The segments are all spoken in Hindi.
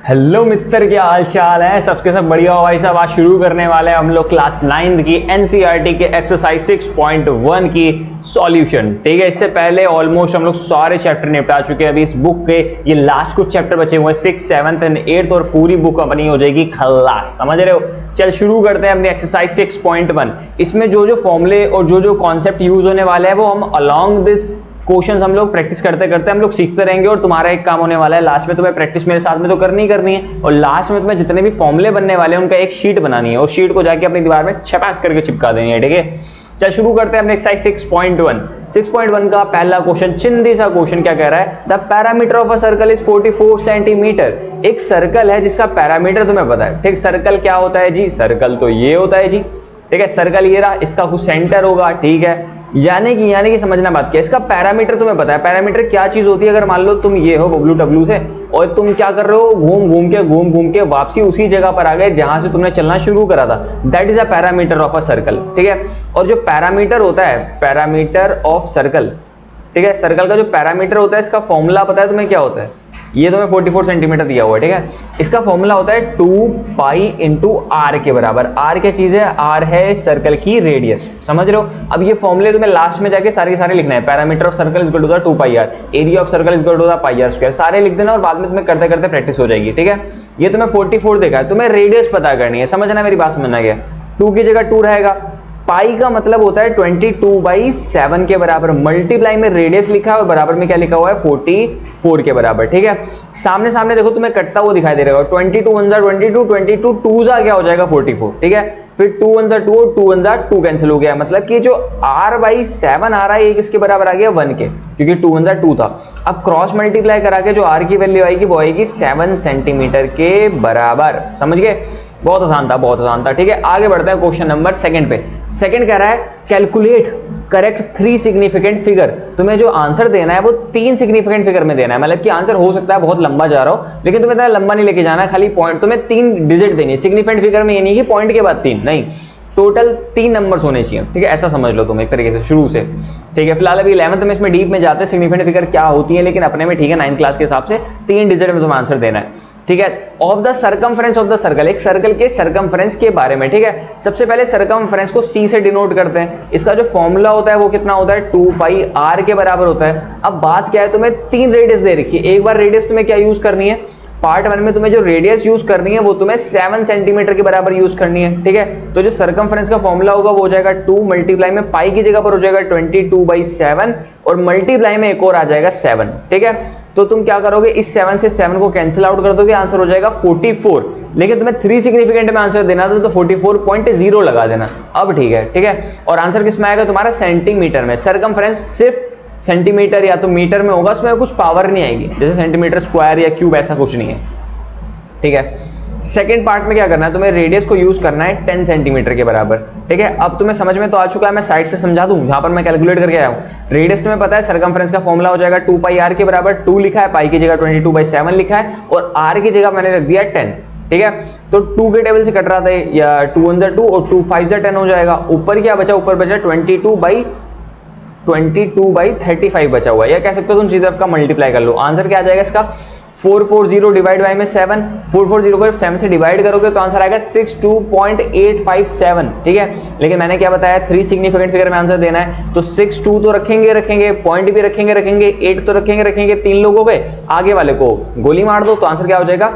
हेलो मित्र, क्या हाल चाल है? सबके सब बढ़िया हो भाई साहब। आज शुरू करने वाले हैं हम लोग क्लास 9 की एनसीईआरटी के एक्सरसाइज 6.1 की सॉल्यूशन। ठीक है, इससे पहले ऑलमोस्ट हम लोग सारे चैप्टर निपटा चुके हैं। अभी इस बुक के ये लास्ट कुछ चैप्टर बचे हुए हैं, 6, 7 एंड 8, और पूरी बुक अपनी हो जाएगी खल्लास। समझ रहे हो? चल शुरू करते हैं अपनी एक्सरसाइज 6.1। इसमें जो जो फॉर्मूले और जो जो कॉन्सेप्ट यूज होने वाले हैं वो हम अलॉन्ग दिस क्वेश्चंस हम लोग प्रैक्टिस करते करते हम लोग सीखते रहेंगे। और तुम्हारा एक काम होने वाला है, लास्ट में तुम्हें प्रैक्टिस मेरे साथ में तो करनी ही करनी है, और लास्ट में तुम्हें जितने भी फॉर्मूले बनने वाले हैं उनका एक शीट बनानी है, और शीट को जाके अपनी दीवार में छपाक करके चिपका देनी है। ठीक है, चल शुरू करते हैं अपने एक्सरसाइज 6.1। 6.1 का पहला क्वेश्चन, चिंदी सा क्वेश्चन क्या कह रहा है? The parameter of a circle is 44 centimetre. एक सर्कल है जिसका पैरामीटर तुम्हें पता है। ठीक, सर्कल क्या होता है जी? सर्कल तो ये होता है जी। ठीक है, सर्कल ये रहा, इसका कुछ सेंटर होगा। ठीक है, यानी कि समझना बात क्या, इसका पैरामीटर तुम्हें पता है। पैरामीटर क्या चीज होती है? अगर मान लो तुम ये हो बबलू डब्लू से, और तुम क्या कर रहे हो, घूम घूम के वापसी उसी जगह पर आ गए जहां से तुमने चलना शुरू करा था। That is a parameter of a circle. ठीक है, और जो पैरामीटर होता है, पैरामीटर ऑफ सर्कल, ठीक है, सर्कल का जो पैरामीटर होता है, इसका फॉर्मूला पता है तुम्हें क्या होता है? ये तुम्हें 44 सेंटीमीटर दिया हुआ है। ठीक है, इसका फॉर्मूला होता है 2 पाई इंटू आर के बराबर। आर क्या चीज है? आर है सर्कल की रेडियस। समझ रहे हो? अब ये फॉर्मूले तुम्हें लास्ट में जाके सारे के सारे लिखना है। Parameter of circle is equal to the 2 pi r, area of circle is equal to the pi r square. सारे लिख देना और बाद में तुम्हें करते करते प्रैक्टिस हो जाएगी। ठीक है, ये तुम्हें 44 देखा है, तुम्हें रेडियस पता करनी है। समझना, मेरी बात समझना गया। 2 की जगह 2 रहेगा। पाई का मतलब होता है 22/7 के बराबर। मल्टीप्लाई में रेडियस लिखा है और बराबर में क्या लिखा हुआ है? 44 के बराबर। ठीक है, सामने सामने देखो तुम्हें कटता हुआ दिखाई दे रहा है। 22 1 जा 22, 22 2 जा क्या हो जाएगा? 44। ठीक है, फिर 2 1 जा 2 और 2 1 जा 2 कैंसिल हो गया। मतलब कि जो r/7 आ रहा है, एक इसके बराबर आ गया 1 के, क्योंकि 2 1 जा 2 था। अब क्रॉस मल्टीप्लाई करा के जो r की वैल्यू आएगी वो आएगी 7 सेंटीमीटर के बराबर। समझ गए? बहुत आसान था, बहुत आसान था। ठीक है, आगे बढ़ते हैं क्वेश्चन नंबर 2 पे। सेकंड कह रहा है कैलकुलेट करेक्ट 3 सिग्निफिकेंट फिगर। तुम्हें जो आंसर देना है वो 3 सिग्निफिकेंट फिगर में देना है। मतलब कि आंसर हो सकता है बहुत लंबा जा रहा हो, लेकिन तुम्हें इतना लंबा नहीं लेके जाना है। खाली पॉइंट तुम्हें 3 डिजिट देनी है। सिग्निफिकेंट फिगर में ये नहीं कि पॉइंट के बाद 3 नहीं, टोटल 3 नंबर्स होने चाहिए। ठीक है, ऐसा समझ लो तुम एक तरीके से शुरू से। ठीक है, फिलहाल अभी 11th में इसमें डीप में जाते हैं सिग्निफिकेंट फिगर क्या होती है, लेकिन अपने में ठीक है 9th क्लास के हिसाब से 3 डिजिट में तुम्हें आंसर देना है। ठीक है, of the circumference of the circle, एक सर्कल के सर्कमफ्रेंस के बारे में। ठीक है, सबसे पहले सर्कमफ्रेंस को सी से डिनोट करते हैं। इसका जो फॉर्मूला होता है वो कितना होता है? 2 पाई आर के बराबर होता है। अब बात क्या है, तुम्हें 3 रेडियस दे रखी है। एक बार रेडियस तुम्हें क्या यूज करनी है? पार्ट 1 में तुम्हें जो रेडियस यूज करनी है वो तुम्हें 7 सेंटीमीटर के बराबर यूज करनी है। ठीक है, तो जो सर्कमफ्रेंस का फॉर्मूला होगा वो हो जाएगा 2 मल्टीप्लाई में पाई की जगह पर हो जाएगा 22/7, और मल्टीप्लाई में एक और आ जाएगा 7। ठीक है, तो तुम क्या करोगे, इस 7 से 7 को कैंसिल आउट कर दोगे, आंसर हो जाएगा 44। लेकिन तुम्हें 3 सिग्निफिकेंट में आंसर देना था तो 44.0 लगा देना। अब ठीक है। ठीक है, और आंसर किस में आएगा तुम्हारा? सेंटीमीटर में। सर्कमफ्रेंस सिर्फ सेंटीमीटर या तो मीटर में होगा, उसमें कुछ पावर नहीं आएगी, जैसे सेंटीमीटर स्क्वायर या क्यूब ऐसा कुछ नहीं है। ठीक है, सेकेंड पार्ट में क्या करना है, तुम्हें रेडियस को यूज करना है 10 सेंटीमीटर के बराबर। ठीक है, अब तुम्हें समझ में तो आ चुका है, मैं साइड से समझा दूं, जहां पर मैं कैलकुलेट करके आया हूं। रेडियस तुम्हें पता है, सर्कमफ्रेंस का फॉर्मूला हो जाएगा 2 पाई आर के बराबर। 2 लिखा है, पाई की जगह 22/7 लिखा है, और आर की जगह मैंने रख दिया 10। ठीक है, तो 2 के टेबल से कट रहा था, या 2 1 जा 2 और 2 5 जा 10 हो जाएगा। ऊपर क्या बचा? ऊपर बचा 22/35 बचा हुआ है, या कह सकते हो तुम सीधे आपका मल्टीप्लाई कर लो। आंसर क्या आ जाएगा इसका? 440 डिवाइड बाय में 7, 440 को 7 से डिवाइड करोगे तो आंसर आएगा 62.857। ठीक है, लेकिन मैंने क्या बताया, 3 सिग्निफिकेंट फिगर में आंसर देना है, तो 62 तो रखेंगे, पॉइंट भी रखेंगे, 8 तो रखेंगे। 3 लोग हो गए, आगे वाले को गोली मार दो तो आंसर क्या हो जाएगा?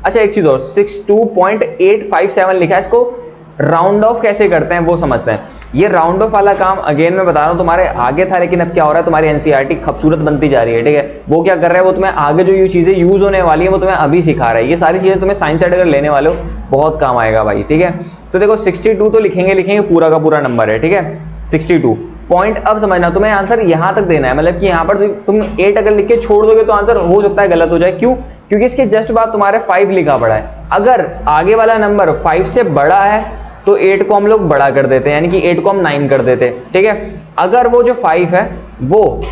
अच्छा, एक चीज और, 62.857 लिखा है, इसको राउंड ऑफ कैसे करते हैं वो समझते हैं। ये राउंड ऑफ वाला काम अगेन मैं बता रहा हूँ तुम्हारे आगे था, लेकिन अब क्या हो रहा है, तुम्हारी एनसीईआरटी खूबसूरत बनती जा रही है। ठीक है, वो क्या कर रहा है, वो तुम्हें आगे जो ये चीजें यूज होने वाली है वो तुम्हें अभी सिखा रहा है। ये सारी चीजें तुम्हें साइंस साइड अगर लेने वाले हो बहुत काम आएगा भाई। ठीक है, तो देखो 62 तो लिखेंगे, पूरा का पूरा नंबर है। ठीक है, 62 पॉइंट। अब समझना, तुम्हें आंसर यहां तक देना है, मतलब कि यहां पर तुम 8 अगर लिख के छोड़ दोगे तो आंसर हो सकता है गलत हो जाए। क्यों? क्योंकि इसके जस्ट बाद तुम्हारे 5 लिखा पड़ा है। अगर आगे वाला नंबर 5 से बड़ा है तो 8 को हम लोग बड़ा कर देते हैं, यानी कि 8 को हम 9 कर देते हैं। ठीक है, अगर वो जो 5 है वो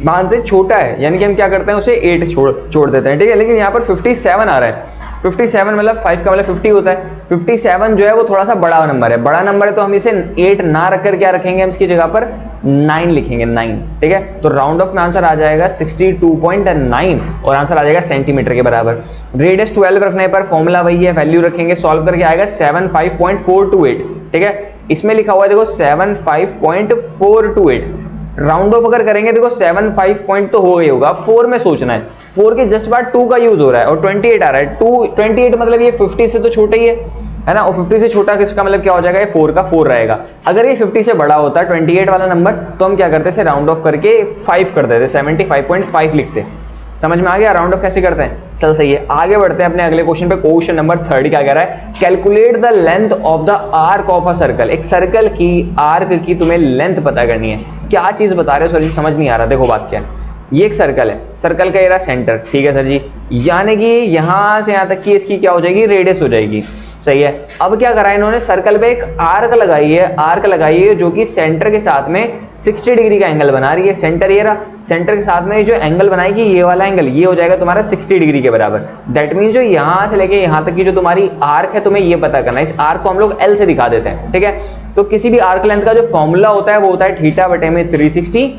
मान से छोटा है, यानी कि हम क्या करते हैं, उसे 8 छोड़ देते हैं। ठीक है, लेकिन यहाँ पर 57 आ रहा है, 57 मतलब 5 का मतलब 50 होता है। 57 जो है वो थोड़ा सा बड़ा नंबर है, बड़ा नंबर है तो हम इसे 8 ना रखकर क्या रखेंगे, हम इसकी जगह पर 9 लिखेंगे, 9। ठीक है, तो राउंड ऑफ में आंसर आ जाएगा 62.9 और आंसर आ जाएगा सेंटीमीटर के बराबर। रेडियस 12 रखने पर फॉर्मूला वही है, वैल्यू रखेंगे, सॉल्व करके आएगा 75.428। ठीक है, इसमें लिखा हुआ है देखो 75.428। राउंड ऑफ अगर करेंगे देखो 75 पॉइंट तो हो गई होगा, 4 में सोचना है, 4 के जस्ट बाद 2 का यूज हो रहा है और 28 आ रहा है। 28 मतलब ये 50 से तो छोटा ही है ना, और 50 से छोटा किसका मतलब क्या हो जाएगा, ये 4 का 4 रहेगा। अगर ये 50 से बड़ा होता 28 वाला नंबर तो हम क्या करते हैं, राउंड ऑफ करके 5 कर देते, 75.5 लिखते। समझ में आ गया राउंड ऑफ कैसे करते हैं। चल सही है, आगे बढ़ते हैं अपने अगले क्वेश्चन पे। क्वेश्चन नंबर 30 क्या कह रहा है, calculate the length of the arc of a circle. एक सर्कल की आर्क की तुम्हें लेंथ पता करनी है। क्या चीज बता रहे हो सर जी, समझ नहीं आ रहा। देखो बात क्या है, ये एक सर्कल है, सर्कल का एरिया सेंटर, ठीक है सर जी, यानी कि यहां से यहां तक की इसकी क्या हो जाएगी, रेडियस हो जाएगी। सही है, अब क्या करा इन्होंने, सर्कल पे एक आर्क लगाई है, आर्क लगाई है जो कि सेंटर के साथ में 60 डिग्री का एंगल बना रही है। सेंटर ये रहा, सेंटर के साथ में जो एंगल बनाएगी ये वाला एंगल, ये हो जाएगा तुम्हारा 60 डिग्री के बराबर। दैट मीन जो यहां से लेके यहां तक की जो तुम्हारी आर्क है, तुम्हें ये पता करना है। इस आर्क को हम लोग एल से दिखा देते हैं। ठीक है, तो किसी भी आर्क लेंथ का जो फॉर्मूला होता है वो होता है थीटा बटे में 360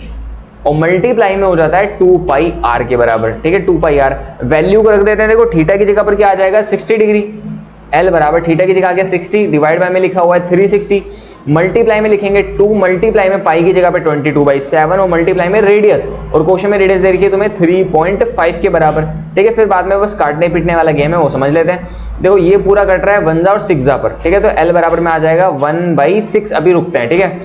और मल्टीप्लाई में हो जाता है 2 पाई आर के बराबर। ठीक है, 2 पाई आर वैल्यू को रख देते हैं। देखो थीटा की जगह पर क्या आ जाएगा, 60 डिग्री, एल बराबर थीटा की जगह आ गया 60, डिवाइड बाय में लिखा हुआ है 360, मल्टीप्लाई में लिखेंगे 2, मल्टीप्लाई में पाई की जगह पे 22/7 और मल्टीप्लाई में रेडियस, और क्वेश्चन में रेडियस दे रखी है तुम्हें 3.5 के बराबर। ठीक है, फिर बाद में बस काटने पीटने वाला गेम है, वो समझ लेते हैं। देखो ये पूरा कट रहा है 1 और 6 पर। ठीक है, तो एल बराबर में आ जाएगा 1/6। अभी रुकते हैं। ठीक है,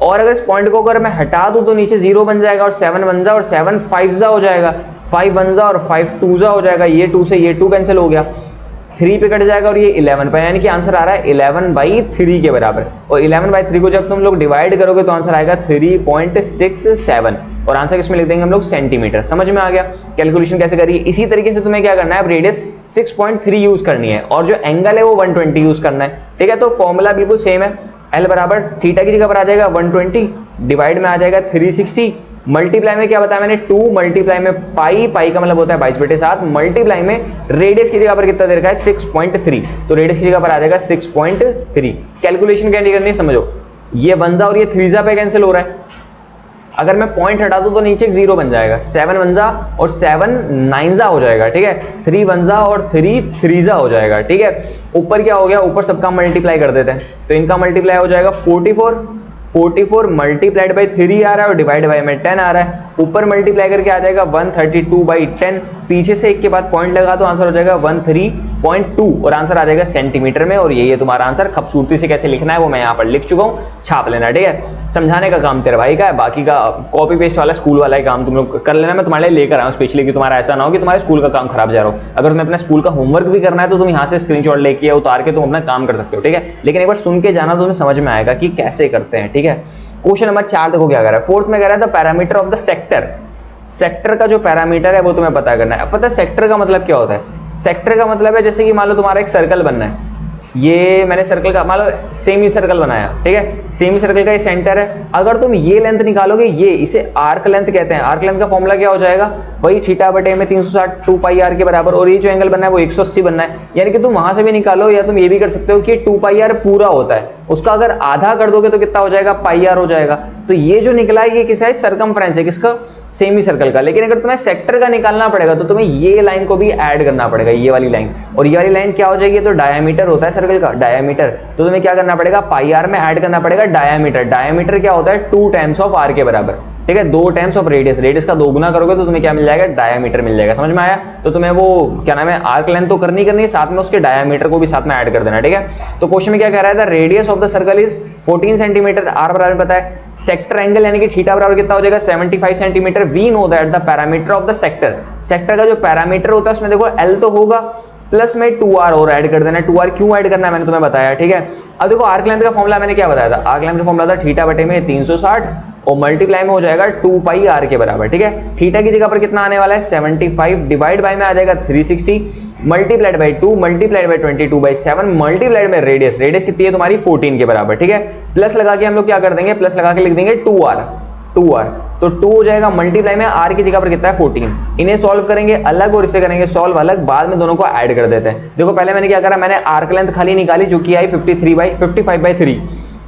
और अगर इस पॉइंट को अगर मैं हटा दूं तो नीचे 0 बन जाएगा और 7 बन जा और 7 5 हो जाएगा, 5 बन जा और 5 2 हो जाएगा, ये 2 से ये 2 कैंसिल हो गया, 3 पे कट जाएगा और ये 11 पे, यानी कि आंसर आ रहा है 11/3 के बराबर। और 11/3 को जब तुम लोग डिवाइड करोगे तो आंसर आएगा 3.67 और आंसर किसमें लिख देंगे हम लोग, सेंटीमीटर। समझ में आ गया कैलकुलेशन कैसे करिए। इसी तरीके से तुम्हें क्या करना है, अब रेडियस 6.3 यूज करनी है और जो एंगल है वो 120 यूज करना है। ठीक है, तो फॉर्मूला बिल्कुल सेम है, एल बराबर थीटा की जगह पर आ जाएगा 120, डिवाइड में आ जाएगा 360, मल्टीप्लाई में क्या बताया मैंने 2, मल्टीप्लाई में पाई, पाई का मतलब होता है 22/7, मल्टीप्लाई में रेडियस की जगह पर कितना दे रखा है 6.3, तो रेडियस की जगह पर आ जाएगा 6.3। कैलकुलेशन कैसे करनी है समझो, ये 1 और ये 3 पे कैंसिल हो रहा है। अगर मैं पॉइंट हटा दूं तो नीचे 0 बन जाएगा, 7 1 और 7 9 हो जाएगा। ठीक है, 3 1 और 3 3 हो जाएगा। ठीक है, ऊपर क्या हो गया, ऊपर सबका मल्टीप्लाई कर देते हैं तो इनका मल्टीप्लाई हो जाएगा 44 मल्टीप्लाइड बाई 3 आ रहा है और डिवाइड बाई में 10 आ रहा है। ऊपर मल्टीप्लाई करके आ जाएगा 132/10, पीछे से एक के बाद पॉइंट लगा तो आंसर हो जाएगा 13.2 और आंसर आ जाएगा सेंटीमीटर में। और यही है तुम्हारा आंसर। खूबसूरती से कैसे लिखना है वो मैं यहाँ पर लिख चुका हूँ, छाप लेना। ठीक है, समझाने का काम तेरे भाई का है, बाकी का कॉपी पेस्ट वाला स्कूल वाला ही काम तुम लोग कर लेना। मैं तुम्हारे लिए लेकर आया हूँ स्पेशली कि तुम्हारा ऐसा ना हो कि तुम्हारे स्कूल का काम खराब जा रहा हो। अगर तुम्हें अपने स्कूल का होमवर्क भी करना है तो तुम यहाँ से स्क्रीनशॉट लेके उतार के तुम अपना काम कर सकते हो। ठीक है, लेकिन एक बार सुन के जाना तो तुम्हें समझ में आएगा कि कैसे करते हैं। ठीक है, क्वेश्चन नंबर 4 देखो क्या कर रहा है, फोर्थ में कह रहा है the parameter of the sector. Sector का जो पैरामीटर है वो तुम्हें पता करना है। पता है सेक्टर का मतलब क्या होता है, सेक्टर का मतलब है जैसे कि मान लो तुम्हारा एक सर्कल बनना है, ये मैंने सर्कल का मान लो सेमी सर्कल बनाया। ठीक है, सेमी सर्कल का ये सेंटर है, अगर तुम ये लेंथ निकालोगे, ये इसे आर्क लेंथ कहते हैं। आर्क लेंथ का फॉर्मूला क्या हो जाएगा, वही थीटा बटे में 360 2 पाई आर के बराबर, और ये जो एंगल बनना है वो 180 बनना है। यानी कि तुम वहां से भी निकालो या तुम ये भी कर सकते हो कि 2 पाई आर पूरा होता है, उसका अगर आधा कर दोगे तो कितना हो जाएगा, पाई आर हो जाएगा। तो ये जो निकला है ये किसका है, सरकमफ्रेंस है, किसका, सेमी सर्कल का। लेकिन अगर तुम्हें सेक्टर का निकालना पड़ेगा तो तुम्हें ये लाइन को भी ऐड करना पड़ेगा, ये वाली लाइन, और ये वाली लाइन क्या हो जाएगी, तो डायमीटर होता है सर्कल का, डायमीटर। तो तुम्हें क्या करना पड़ेगा, पाई आर में ऐड करना पड़ेगा डायमीटर। डायमीटर क्या होता है, 2 टाइम्स ऑफ आर के बराबर। ठीक है, 2 टाइम्स ऑफ रेडियस, रेडियस का 2 गुना करोगे तो तुम्हें क्या मिल जाएगा, डायमीटर मिल जाएगा। समझ में आया। तो तुम्हें वो क्या नाम है, आर्क लेंथ तो करनी है, साथ में उसके डायमीटर को भी साथ में ऐड कर देना। ठीक है, तो क्वेश्चन में क्या कह रहा है, the radius of the circle is 14 centimetre, r बराबर पता है, सेक्टर एंगल यानी कि थीटा बराबर कितना हो जाएगा, 75 centimetre. We know that the parameter of the sector, sector का जो पैरामीटर होता है उसमें देखो एल तो होगा, प्लस में 2r और ऐड कर देना है। 2r क्यों ऐड करना है मैंने तुम्हें बताया। ठीक है, अब देखो आर्क लेंथ का फॉर्मूला मैंने क्या बताया था, आर्क लेंथ का फॉर्मूला था थीटा बटे में 360 और मल्टीप्लाई में हो जाएगा 2 पाई आर के बराबर। ठीक है, थीटा की जगह पर कितना आने वाला है 75, डिवाइड बाय में आ जाएगा 360, multiplied by 2, multiplied by 22/7, multiplied by radius, radius कितनी है तुम्हारी 14 के बराबर। ठीक है, प्लस लगा के हम लोग क्या कर देंगे, प्लस लगा के लिख देंगे 2r। तो 2 हो जाएगा, मल्टीप्लाई में r की जगह पर कितना है 14। इन्हें सॉल्व करेंगे अलग और इसे करेंगे सॉल्व अलग, बाद में दोनों को ऐड कर देते हैं। देखो पहले मैंने क्या करा, मैंने आर्क लेंथ खाली निकाली जो कि आई 55/3।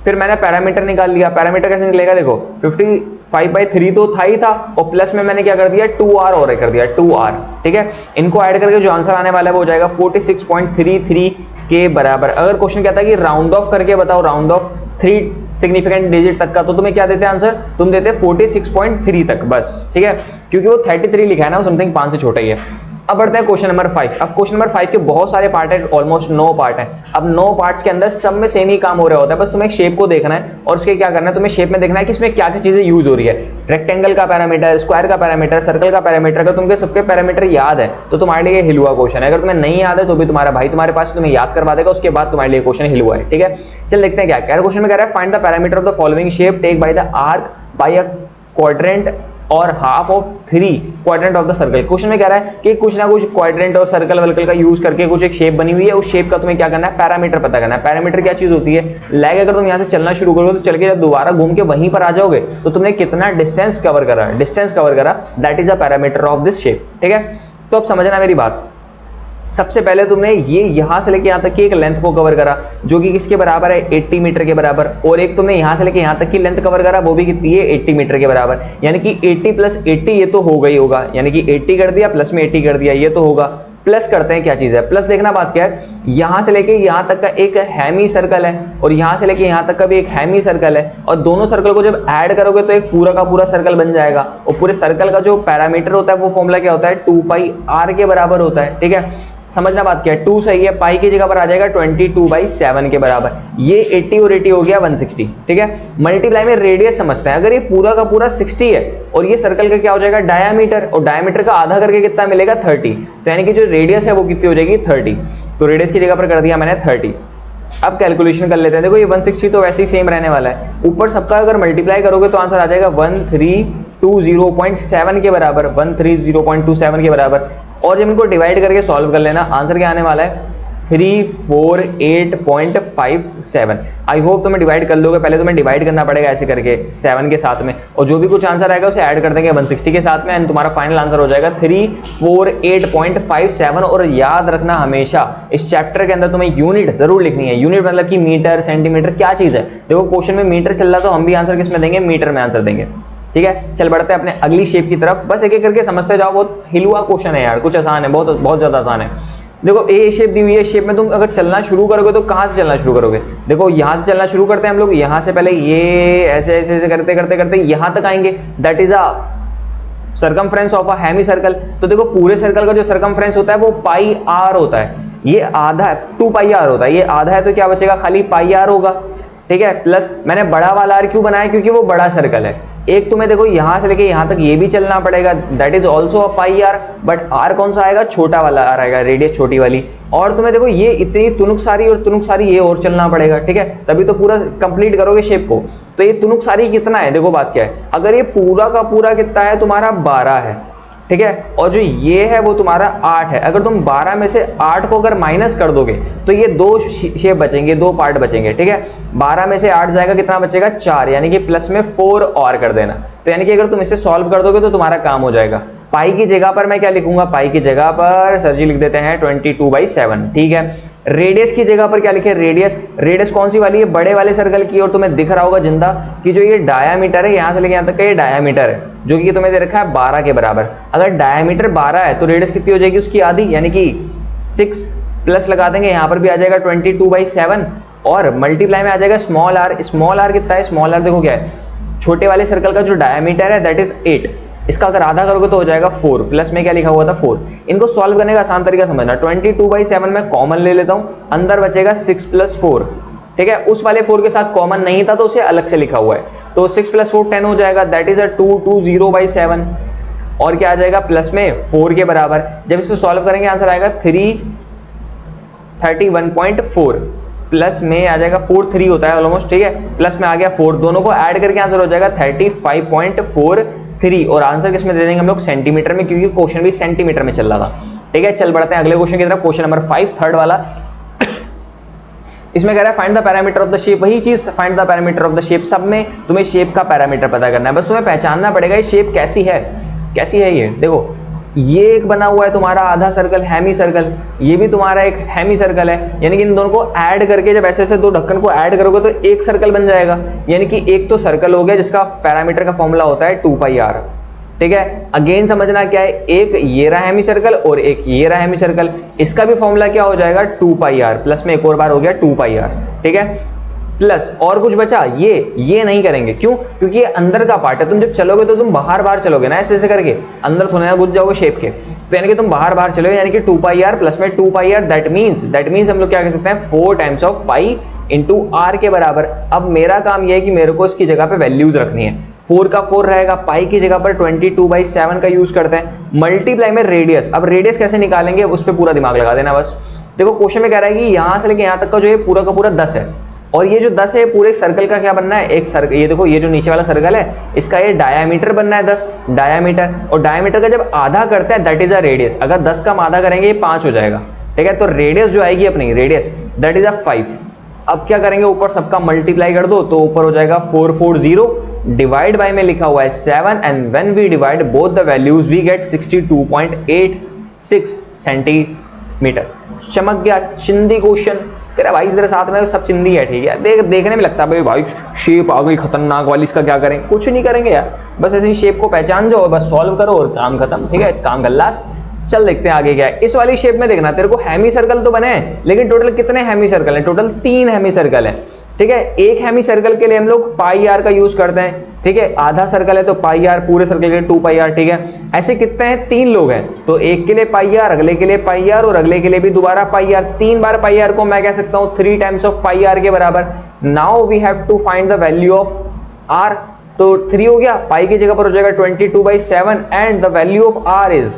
फिर मैंने पैरामीटर निकाल लिया। पैरामीटर कैसे निकलेगा, देखो 55/3 तो था ही था, और प्लस में मैंने क्या कर दिया 2r और कर दिया 2r। ठीक है, इनको ऐड करके जो आंसर आने वाला है वो हो जाएगा 46.33 के बराबर। अगर क्वेश्चन कहता है कि राउंड ऑफ करके बताओ, राउंड ऑफ 3 सिग्निफिकेंट डिजिट तक का, तो तुम्हें क्या देते हैं आंसर, तुम देते 46.3 तक बस। ठीक है, क्योंकि वो 33 लिखा है ना, वो समथिंग 5 से छोटा ही है। अब बढ़ते हैं क्वेश्चन नंबर 5। अब क्वेश्चन नंबर 5 के बहुत सारे पार्ट है, ऑलमोस्ट 9 पार्ट है। अब 9 पार्ट्स के अंदर सब में सेम ही काम हो रहा होता है, बस तुम्हें शेप को देखना है और उसके क्या करना है, तुम्हें शेप में देखना है कि इसमें क्या क्या चीजें यूज हो रही है। रेक्टेंगल का पैरामीटर, स्क्वायर का पैरामीटर, सर्कल का पैरामीटर, अगर तुमको सबके पैरामीटर याद है तो तुम्हारे लिए हिलुआ क्वेश्चन है। अगर तुम्हें नहीं याद है तो भी तुम्हारा भाई तुम्हारे पास तुम्हें याद करवा देगा, उसके बाद तुम्हारे लिए क्वेश्चन हिलुआ है। ठीक है, चल देखते हैं क्या क्या क्वेश्चन में कह रहा है। Find the parameter of the following shape take by the arc by a quadrant और half of 3 quadrant of the circle. Question में कह रहा है कि कुछ ना कुछ क्वाड्रेंट और सर्कल वर्कल का यूज करके कुछ एक शेप बनी हुई है, उस शेप का तुम्हें क्या करना है, पैरामीटर पता करना है। पैरामीटर क्या चीज होती है, लाइक अगर तुम यहाँ से चलना शुरू करोगे तो चल के जब दोबारा घूम के वहीं पर आ जाओगे तो तुमने कितना डिस्टेंस कवर करा, that is a parameter of this shape. ठीक है, तो अब समझना मेरी बात। सबसे पहले तुमने ये यहां से लेके यहां तक की एक लेंथ को कवर करा जो कि किसके बराबर है, 80 मीटर के बराबर, और एक तुमने यहां से लेके यहां तक की लेंथ कवर करा वो भी कितनी है, 80 मीटर के बराबर। यानी कि 80 + 80 ये तो होगा ही होगा, यानी कि 80 कर दिया प्लस में 80 कर दिया, ये तो होगा। प्लस करते हैं, क्या चीज है प्लस, देखना बात क्या है, यहां से लेके यहां तक का एक हेमी सर्कल है और यहां से लेके यहां तक का भी एक हेमी सर्कल है, और दोनों सर्कल को जब ऐड करोगे तो एक पूरा का पूरा सर्कल बन जाएगा। और पूरे सर्कल का जो पैरामीटर होता है वो फॉर्मूला क्या होता है, 2πr के बराबर होता है। ठीक है, समझना बात क्या है, 2 सही है, पाई की जगह पर आ जाएगा 22/7 के बराबर। ये 80 और 80 हो गया 160। ठीक है, मल्टीप्लाई में रेडियस समझते हैं। अगर ये पूरा का पूरा 60 है और ये सर्कल का क्या हो जाएगा, डायामीटर, और डायामीटर का आधा करके कितना मिलेगा 30, तो यानी कि जो रेडियस है वो कितनी हो जाएगी 30। तो रेडियस की जगह पर कर दिया मैंने 30। अब कैलकुलेशन कर लेते हैं। देखो ये 160 तो वैसे ही सेम रहने वाला है, ऊपर सबका अगर मल्टीप्लाई करोगे तो आंसर आ जाएगा 1320.7 के बराबर, 1320.27 के बराबर। और जब इनको डिवाइड करके सॉल्व कर लेना, आंसर क्या आने वाला है 348.57। आई होप तुम्हें डिवाइड कर लोगे, पहले तुम्हें डिवाइड करना पड़ेगा ऐसे करके 7 के साथ में, और जो भी कुछ आंसर आएगा उसे ऐड कर देंगे 160 के साथ में, एंड तुम्हारा फाइनल आंसर हो जाएगा 348.57। और याद रखना हमेशा इस चैप्टर के अंदर तुम्हें यूनिट जरूर लिखनी है। यूनिट मतलब कि मीटर, सेंटीमीटर, क्या चीज है। देखो क्वेश्चन में मीटर चल रहा तो हम भी आंसर किस में देंगे, मीटर में आंसर देंगे। ठीक है, चल बढ़ते हैं अपने अगली शेप की तरफ। बस एक एक करके समझते जाओ, बहुत हिलुआ क्वेश्चन है यार, कुछ आसान है, बहुत बहुत ज्यादा आसान है। देखो ए शेप दी हुई है, शेप में तुम अगर चलना शुरू करोगे तो कहां से चलना शुरू करोगे, देखो यहां से चलना शुरू करते हैं हम लोग, यहां से पहले ये ऐसे ऐसे ऐसे करते करते करते यहां तक आएंगे, that is a circumference of a hemi circle. तो देखो पूरे सर्कल का जो सर्कमफ्रेंस होता है वो πr होता है, ये आधा 2πr होता है, ये आधा है तो क्या बचेगा, खाली πr होगा। ठीक है, प्लस मैंने बड़ा वाला r क्यों बनाया, क्योंकि वो बड़ा सर्कल है। एक तुम्हें देखो यहां से लेके यहां तक ये भी चलना पड़ेगा, that is also a πr, but r कौन सा आएगा, छोटा वाला r आएगा, रेडियस छोटी वाली। और तुम्हें देखो ये इतनी तुनुक सारी और तुनुक सारी ये और चलना पड़ेगा। ठीक है, तभी तो पूरा कंप्लीट करोगे शेप को। तो ये तुनुक सारी कितना है, देखो बात क्या है, अगर ये पूरा का पूरा कितना है तुम्हारा 12 है। ठीक है, और जो ये है वो तुम्हारा 8 है। अगर तुम 12 में से 8 को अगर माइनस कर दोगे तो ये 2 शेप बचेंगे, 2 पार्ट बचेंगे। ठीक है, 12 में से 8 जाएगा, कितना बचेगा 4, यानी कि प्लस में 4 और कर देना। तो यानी कि अगर तुम इसे सॉल्व कर दोगे तो तुम्हारा काम हो जाएगा। पाई की जगह पर मैं क्या लिखूंगा, पाई की जगह पर सर जी लिख देते हैं 22/7। ठीक है, रेडियस की जगह पर क्या लिखे, रेडियस कौन सी वाली है, बड़े वाले सर्कल की। और तुम्हें दिख रहा होगा जिंदा कि जो ये डायामीटर है यहां से लेके यहां तक का ये डायामीटर है, जो कि तुम्हें दे रखा है 12 के बराबर। अगर डायामीटर 12 है तो रेडियस कितनी हो जाएगी, उसकी आधी, यानी कि 6 प्लस लगा देंगे, यहां पर भी आ जाएगा 22/7, और मल्टीप्लाई में आ जाएगा स्मॉल r। स्मॉल r कितना है, स्मॉल r देखो क्या है, छोटे वाले सर्कल का जो डायामीटर है दैट इज 8, इसका अगर आधा करोगे तो हो जाएगा 4, प्लस में क्या लिखा हुआ था 4। इनको सॉल्व करने का आसान तरीका समझना, 22/7 में कॉमन ले लेता हूं, अंदर बचेगा 6 + 4। ठीक है, उस वाले 4 के साथ कॉमन नहीं था तो उसे अलग से लिखा हुआ है, तो 6 + 4 10 हो जाएगा, दैट इज 220/7। और क्या आ जाएगा, प्लस में 4 के बराबर। जब इसे सॉल्व करेंगे आंसर आएगा 331.4, प्लस में आ जाएगा 4 3 होता है ऑलमोस्ट। ठीक है, प्लस में आ गया 4, दोनों को ऐड करके आंसर हो जाएगा 35.43। और आंसर किस में दे देंगे हम लोग, सेंटीमीटर में, क्योंकि क्वेश्चन भी सेंटीमीटर में चल रहा था। ठीक है, चल बढ़ते हैं अगले क्वेश्चन की तरफ। क्वेश्चन नंबर 5 थर्ड वाला। इसमें कह रहा है find the parameter of the shape, वही चीज find the parameter of the shape, सब में तुम्हें शेप का पैरामीटर पता करना है, बस तुम्हें पहचानना पड़ेगा ये शेप कैसी है। ये देखो ये एक बना हुआ है तुम्हारा आधा सर्कल हेमी सर्कल, ये भी तुम्हारा एक हेमी सर्कल है, यानी कि इन दोनों को ऐड करके जब ऐसे ऐसे दो ढक्कन को ऐड करोगे तो एक सर्कल बन जाएगा, यानी कि एक तो सर्कल हो गया जिसका पैरामीटर का फॉर्मूला होता है 2πr। ठीक है, अगेन समझना क्या है, एक ये रहा हेमी सर्कल और एक ये रहा हेमी सर्कल, इसका भी फॉर्मूला क्या हो जाएगा 2πr, प्लस में एक और बार हो गया 2πr। ठीक है, प्लस और कुछ बचा, ये नहीं करेंगे, क्यों? क्योंकि ये अंदर का पार्ट है, तुम जब चलोगे तो तुम बाहर चलोगे ना, ऐसे ऐसे करके अंदर थोड़ा ना घुस जाओगे शेप के, तो यानी कि तुम बाहर चलोगे, यानी कि 2πr प्लस में 2πr, दैट मीन्स हम लोग क्या कह सकते हैं 4 times of pi into r के बराबर। अब मेरा काम यह है कि मेरे को इसकी जगह पे वैल्यूज रखनी है, 4 का 4 रहेगा, पाई की जगह पर 22/7 का यूज करते हैं, मल्टीप्लाई में रेडियस। अब रेडियस कैसे निकालेंगे उस पर पूरा दिमाग लगा देना बस। देखो क्वेश्चन में कह रहा है कि यहां से लेके यहां तक का जो है पूरा का पूरा 10 है, और ये जो 10 है पूरे सर्कल का क्या बनना है, एक सर्कल, ये देखो ये जो नीचे वाला सर्कल है इसका ये डायामीटर बनना है 10 डायामीटर, और डायामीटर का जब आधा करते हैं दैट इज अ रेडियस, अगर 10 का हम आधा करेंगे ये 5 हो जाएगा। ठीक है, तो रेडियस जो आएगी अपनी रेडियस दैट इज अ 5। अब क्या करेंगे, ऊपर सबका मल्टीप्लाई कर दो तो ऊपर हो जाएगा 440, डिवाइड बाय में लिखा हुआ है 7, and when we divide both the values we get 62.86 centimetre. चमक गया, चिंदी क्वेश्चन तेरा भाई, तेरे साथ में सब चिंदी है। ठीक है, देखने में लगता है भाई शेप आ गई खतरनाक वाली, इसका क्या करें, कुछ नहीं करेंगे यार, बस ऐसी शेप को पहचान जाओ, बस सॉल्व करो और काम खत्म। ठीक है, काम गल्लास। चल देखते हैं आगे क्या है। इस वाली शेप में देखना, तेरे को हेमी सर्कल तो बने हैं, लेकिन टोटल कितने हेमी सर्कल हैं, टोटल 3 हेमी सर्कल है। ठीक है, एक हेमी सर्कल के लिए हम लोग πr का यूज करते हैं। ठीक है, आधा सर्कल है तो πr, पूरे सर्कल के लिए 2πr। ठीक है, ऐसे कितने हैं, 3 लोग हैं तो एक के लिए πr, अगले के लिए πr और अगले के लिए भी दोबारा πr, 3 बार πr को मैं कह सकता हूं 3 टाइम्स ऑफ πr के बराबर। Now we have to find the value of r, तो 3 हो गया, पाई की जगह पर हो जाएगा 22/7 and the value of r is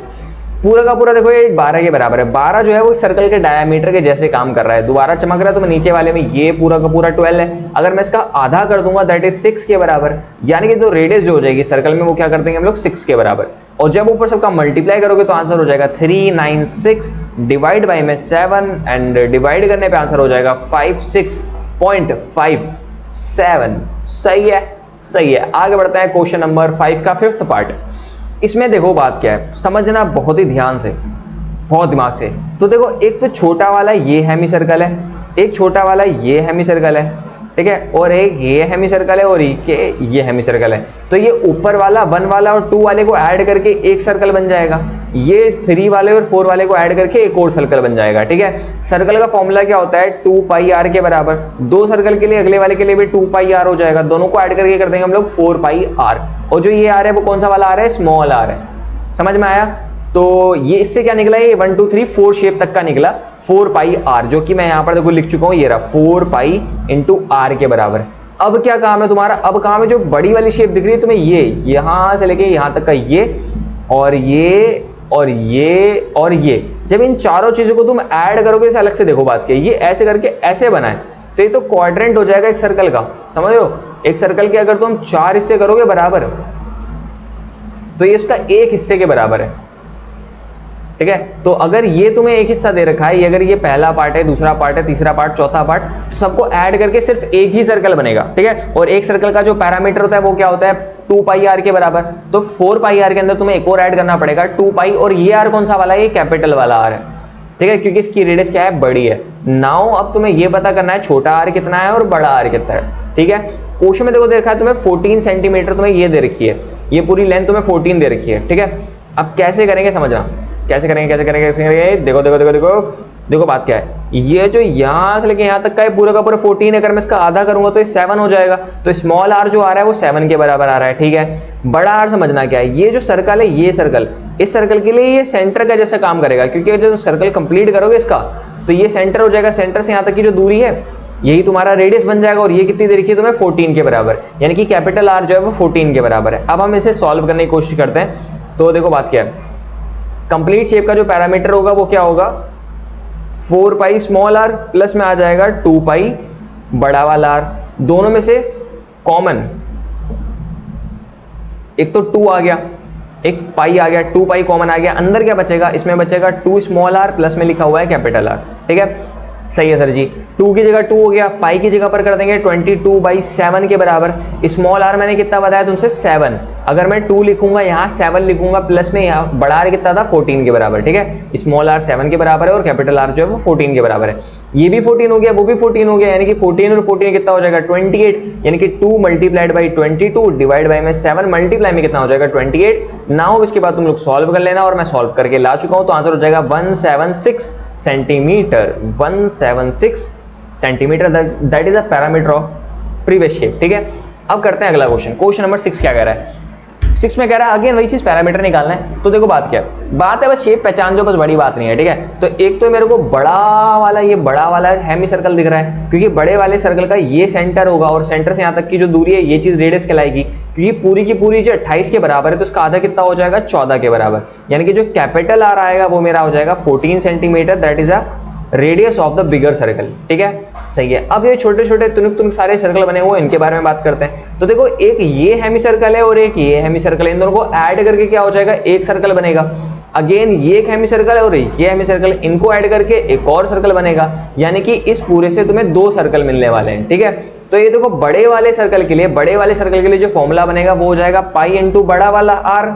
पूरा का पूरा देखो ये 12 के बराबर है। 12 जो है वो सर्कल के डायमीटर के जैसे काम कर रहा है, दोबारा चमक रहा है, तो मैं नीचे वाले में ये पूरा का पूरा 12 है, अगर मैं इसका आधा कर दूंगा दैट इज 6 के बराबर, यानी कि जो रेडियस जो हो जाएगी सर्कल में वो क्या कर देंगे हम लोग 6 के बराबर। और जब ऊपर सबका मल्टीप्लाई करोगे तो आंसर हो जाएगा 396 डिवाइड बाई में 7 एंड डिवाइड करने पे आंसर हो जाएगा 56.57। सही है, सही है। आगे बढ़ते हैं क्वेश्चन नंबर 5 का 5th पार्ट। इसमें देखो बात क्या है, समझना बहुत ही ध्यान से, बहुत दिमाग से। तो देखो एक तो छोटा वाला ये हेमी सर्कल है, एक छोटा वाला ये हेमी सर्कल है, ठीक है, और एक ये हेमी सर्कल है और ये हेमी सर्कल है। तो ये ऊपर वाला 1 वाला और 2 वाले को ऐड करके एक सर्कल बन जाएगा, ये 3 वाले और 4 वाले को ऐड करके एक और सर्कल बन जाएगा। ठीक है, सर्कल का फॉर्मूला क्या होता है 2πr के बराबर, 2 सर्कल के लिए अगले वाले के लिए भी 2πr हो जाएगा, दोनों को ऐड करके कर देंगे हम लोग 4πr। और जो ये आर है वो कौन सा वाला आ रहा है, स्मॉल आर है। समझ में आया? तो ये इससे क्या निकला, ये 1 2 3 4 शेप तक का निकला 4πr, जो कि मैं यहां पर देखो लिख चुका हूं, ये रहा 4π इंटू आर के बराबर। अब क्या काम है तुम्हारा, अब काम है जो बड़ी वाली शेप दिख रही है तुम्हें, ये यहां से लेके यहां तक का ये और ये और ये और ये, जब इन चारों चीजों को तुम ऐड करोगे, इसे अलग से देखो बात क्या, ये ऐसे करके ऐसे बना है, तो ये तो क्वाड्रेंट हो जाएगा एक सर्कल का। समझ रहे हो, एक सर्कल के अगर तुम 4 हिस्से करोगे बराबर, तो ये इसका एक हिस्से के बराबर है। ठीक है, तो अगर ये तुम्हें एक हिस्सा दे रखा है, अगर ये पहला पार्ट है, दूसरा पार्ट है, तीसरा पार्ट, चौथा पार्ट, तो सबको ऐड करके सिर्फ एक ही सर्कल बनेगा। ठीक है, और एक सर्कल का जो पैरामीटर होता है वो क्या होता है 2πr के बराबर। तो 4πr के अंदर तुम्हें एक और ऐड करना पड़ेगा 2π, और ये आर कौन सा वाला है, ये कैपिटल वाला आर है। ठीक है, क्योंकि इसकी रेडियस क्या है, बड़ी है। नाउ अब तुम्हें ये पता करना है छोटा आर कितना है और बड़ा आर कितना है। ठीक है, क्वेश्चन में देखो दे रखा है तुम्हें 14 सेंटीमीटर तुम्हें ये दे रखी है, ये पूरी लेंथ तुम्हें 14 दे रखी है। ठीक है, अब कैसे करेंगे समझना, कैसे करेंगे देखो देखो देखो देखो देखो बात क्या है, ये जो यहां से लेके यहां तक का है पूरा का पूरा 14 है, अगर मैं इसका आधा करूंगा तो ये 7 हो जाएगा, तो स्मॉल आर जो आ रहा है वो 7 के बराबर आ रहा है। ठीक है, बड़ा आर समझना क्या है, ये जो सर्कल है, ये सर्कल, इस सर्कल के लिए ये सेंटर का जैसा काम करेगा, क्योंकि जब सर्कल कंप्लीट करोगे इसका तो ये सेंटर हो जाएगा, सेंटर से यहां तक की जो दूरी है यही तुम्हारा रेडियस बन जाएगा, और ये कितनी दे रखी है तुम्हें 14 के बराबर, यानी कि कैपिटल आर जो है वो 14 के बराबर है। अब हम इसे सॉल्व करने की कोशिश करते हैं। तो देखो बात क्या है, कंप्लीट शेप का जो पैरामीटर होगा वो क्या होगा 4π स्मॉल आर प्लस में आ जाएगा 2π बड़ा वाला आर, दोनों में से कॉमन एक तो 2 आ गया, एक पाई आ गया, 2π कॉमन आ गया, अंदर क्या बचेगा, इसमें बचेगा 2 स्मॉल आर प्लस में लिखा हुआ है कैपिटल आर। ठीक है, सही है सर जी। 2 की जगह 2 हो गया, पाई की जगह पर कर देंगे 22/7 के बराबर। स्मॉल आर मैंने कितना बताया तुमसे 7, अगर मैं 2 लिखूंगा यहाँ 7 लिखूंगा, प्लस में यहाँ बड़ा आर कितना था 14 के बराबर, ठीक है। स्मॉल आर 7 के बराबर है और कैपिटल आर जो है वो 14 के बराबर है। ये भी 14 हो गया, वो भी 14 हो गया, यानी कि 14 और 14 कितना हो जाएगा 28, यानी कि 2 मल्टीप्लाइड बाई 22 डिवाइड बाई में 7 मल्टीप्लाई में कितना हो जाएगा 28। नाउ इसके बाद तुम लोग सॉल्व कर लेना और मैं सॉल्व करके ला चुका हूं, तो आंसर हो जाएगा 176 centimetre. 176 centimetre, that is a parameter of previous shape, ठीक है। अब करते हैं अगला क्वेश्चन। क्वेश्चन नंबर 6 क्या कह रहा है? 6 में कह रहा है अगेन वही चीज, पैरामीटर निकालना है। तो देखो बात क्या है, बात है बस शेप पहचान जो, बस बड़ी बात नहीं है, ठीक है। तो एक तो मेरे को बड़ा वाला, ये बड़ा वाला हेमी सर्कल दिख रहा है, क्योंकि बड़े वाले सर्कल का ये सेंटर होगा और सेंटर से यहाँ तक की जो दूरी है ये चीज रेडियस कहलाएगी, क्योंकि पूरी की पूरी जो 28 के बराबर है तो उसका आधा कितना हो जाएगा 14 के बराबर, यानी कि जो कैपिटल आर आएगा वो मेरा हो जाएगा 14 centimetre, that is a radius of the bigger circle, ठीक है। सही है। अब ये छोटे छोटे तुम सारे सर्कल बने हुए इनके बारे में बात करते हैं। तो देखो एक ये हेमी सर्कल है और एक ये हेमी सर्कल है, इन दोनों को ऐड करके क्या हो जाएगा एक सर्कल बनेगा। अगेन ये एक हेमी सर्कल है और ये हेमी सर्कल, इनको ऐड करके एक और सर्कल बनेगा, यानी कि इस पूरे से तुम्हें 2 सर्कल मिलने वाले हैं, ठीक है। तो ये देखो बड़े वाले सर्कल के लिए, बड़े वाले सर्कल के लिए जो फॉर्मूला बनेगा वो हो जाएगा पाई इंटू बड़ा वाला आर,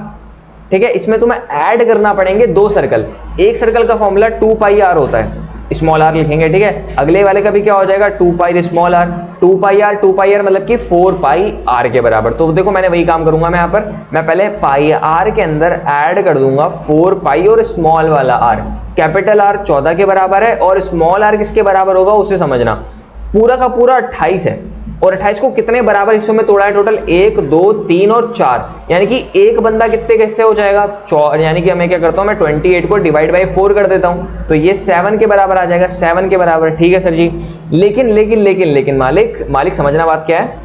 ठीक है। इसमें तुम्हें ऐड करना पड़ेंगे 2 सर्कल, एक सर्कल का फॉर्मूला 2 पाई आर होता है, स्मॉल आर लिखेंगे, ठीक है। अगले वाले का भी क्या हो जाएगा 2 pi small r, 2 pi r मतलब कि 4 पाई आर के बराबर। तो देखो मैंने वही काम करूंगा, मैं यहाँ पर मैं पहले पाई आर के अंदर ऐड कर दूंगा 4 पाई और स्मॉल वाला आर। कैपिटल आर 14 के बराबर है और स्मॉल आर किसके बराबर होगा उसे समझना। पूरा का पूरा 28 है और 28 को कितने बराबर हिस्सों में तोड़ा है टोटल 1 2 3 और 4, यानी कि एक बंदा कितने के हिस्से हो जाएगा, यानी कि मैं क्या करता हूं मैं 28 को डिवाइड बाई 4 कर देता हूं, तो ये 7 के बराबर आ जाएगा, 7 के बराबर, ठीक है सर जी। लेकिन मालिक समझना बात क्या है,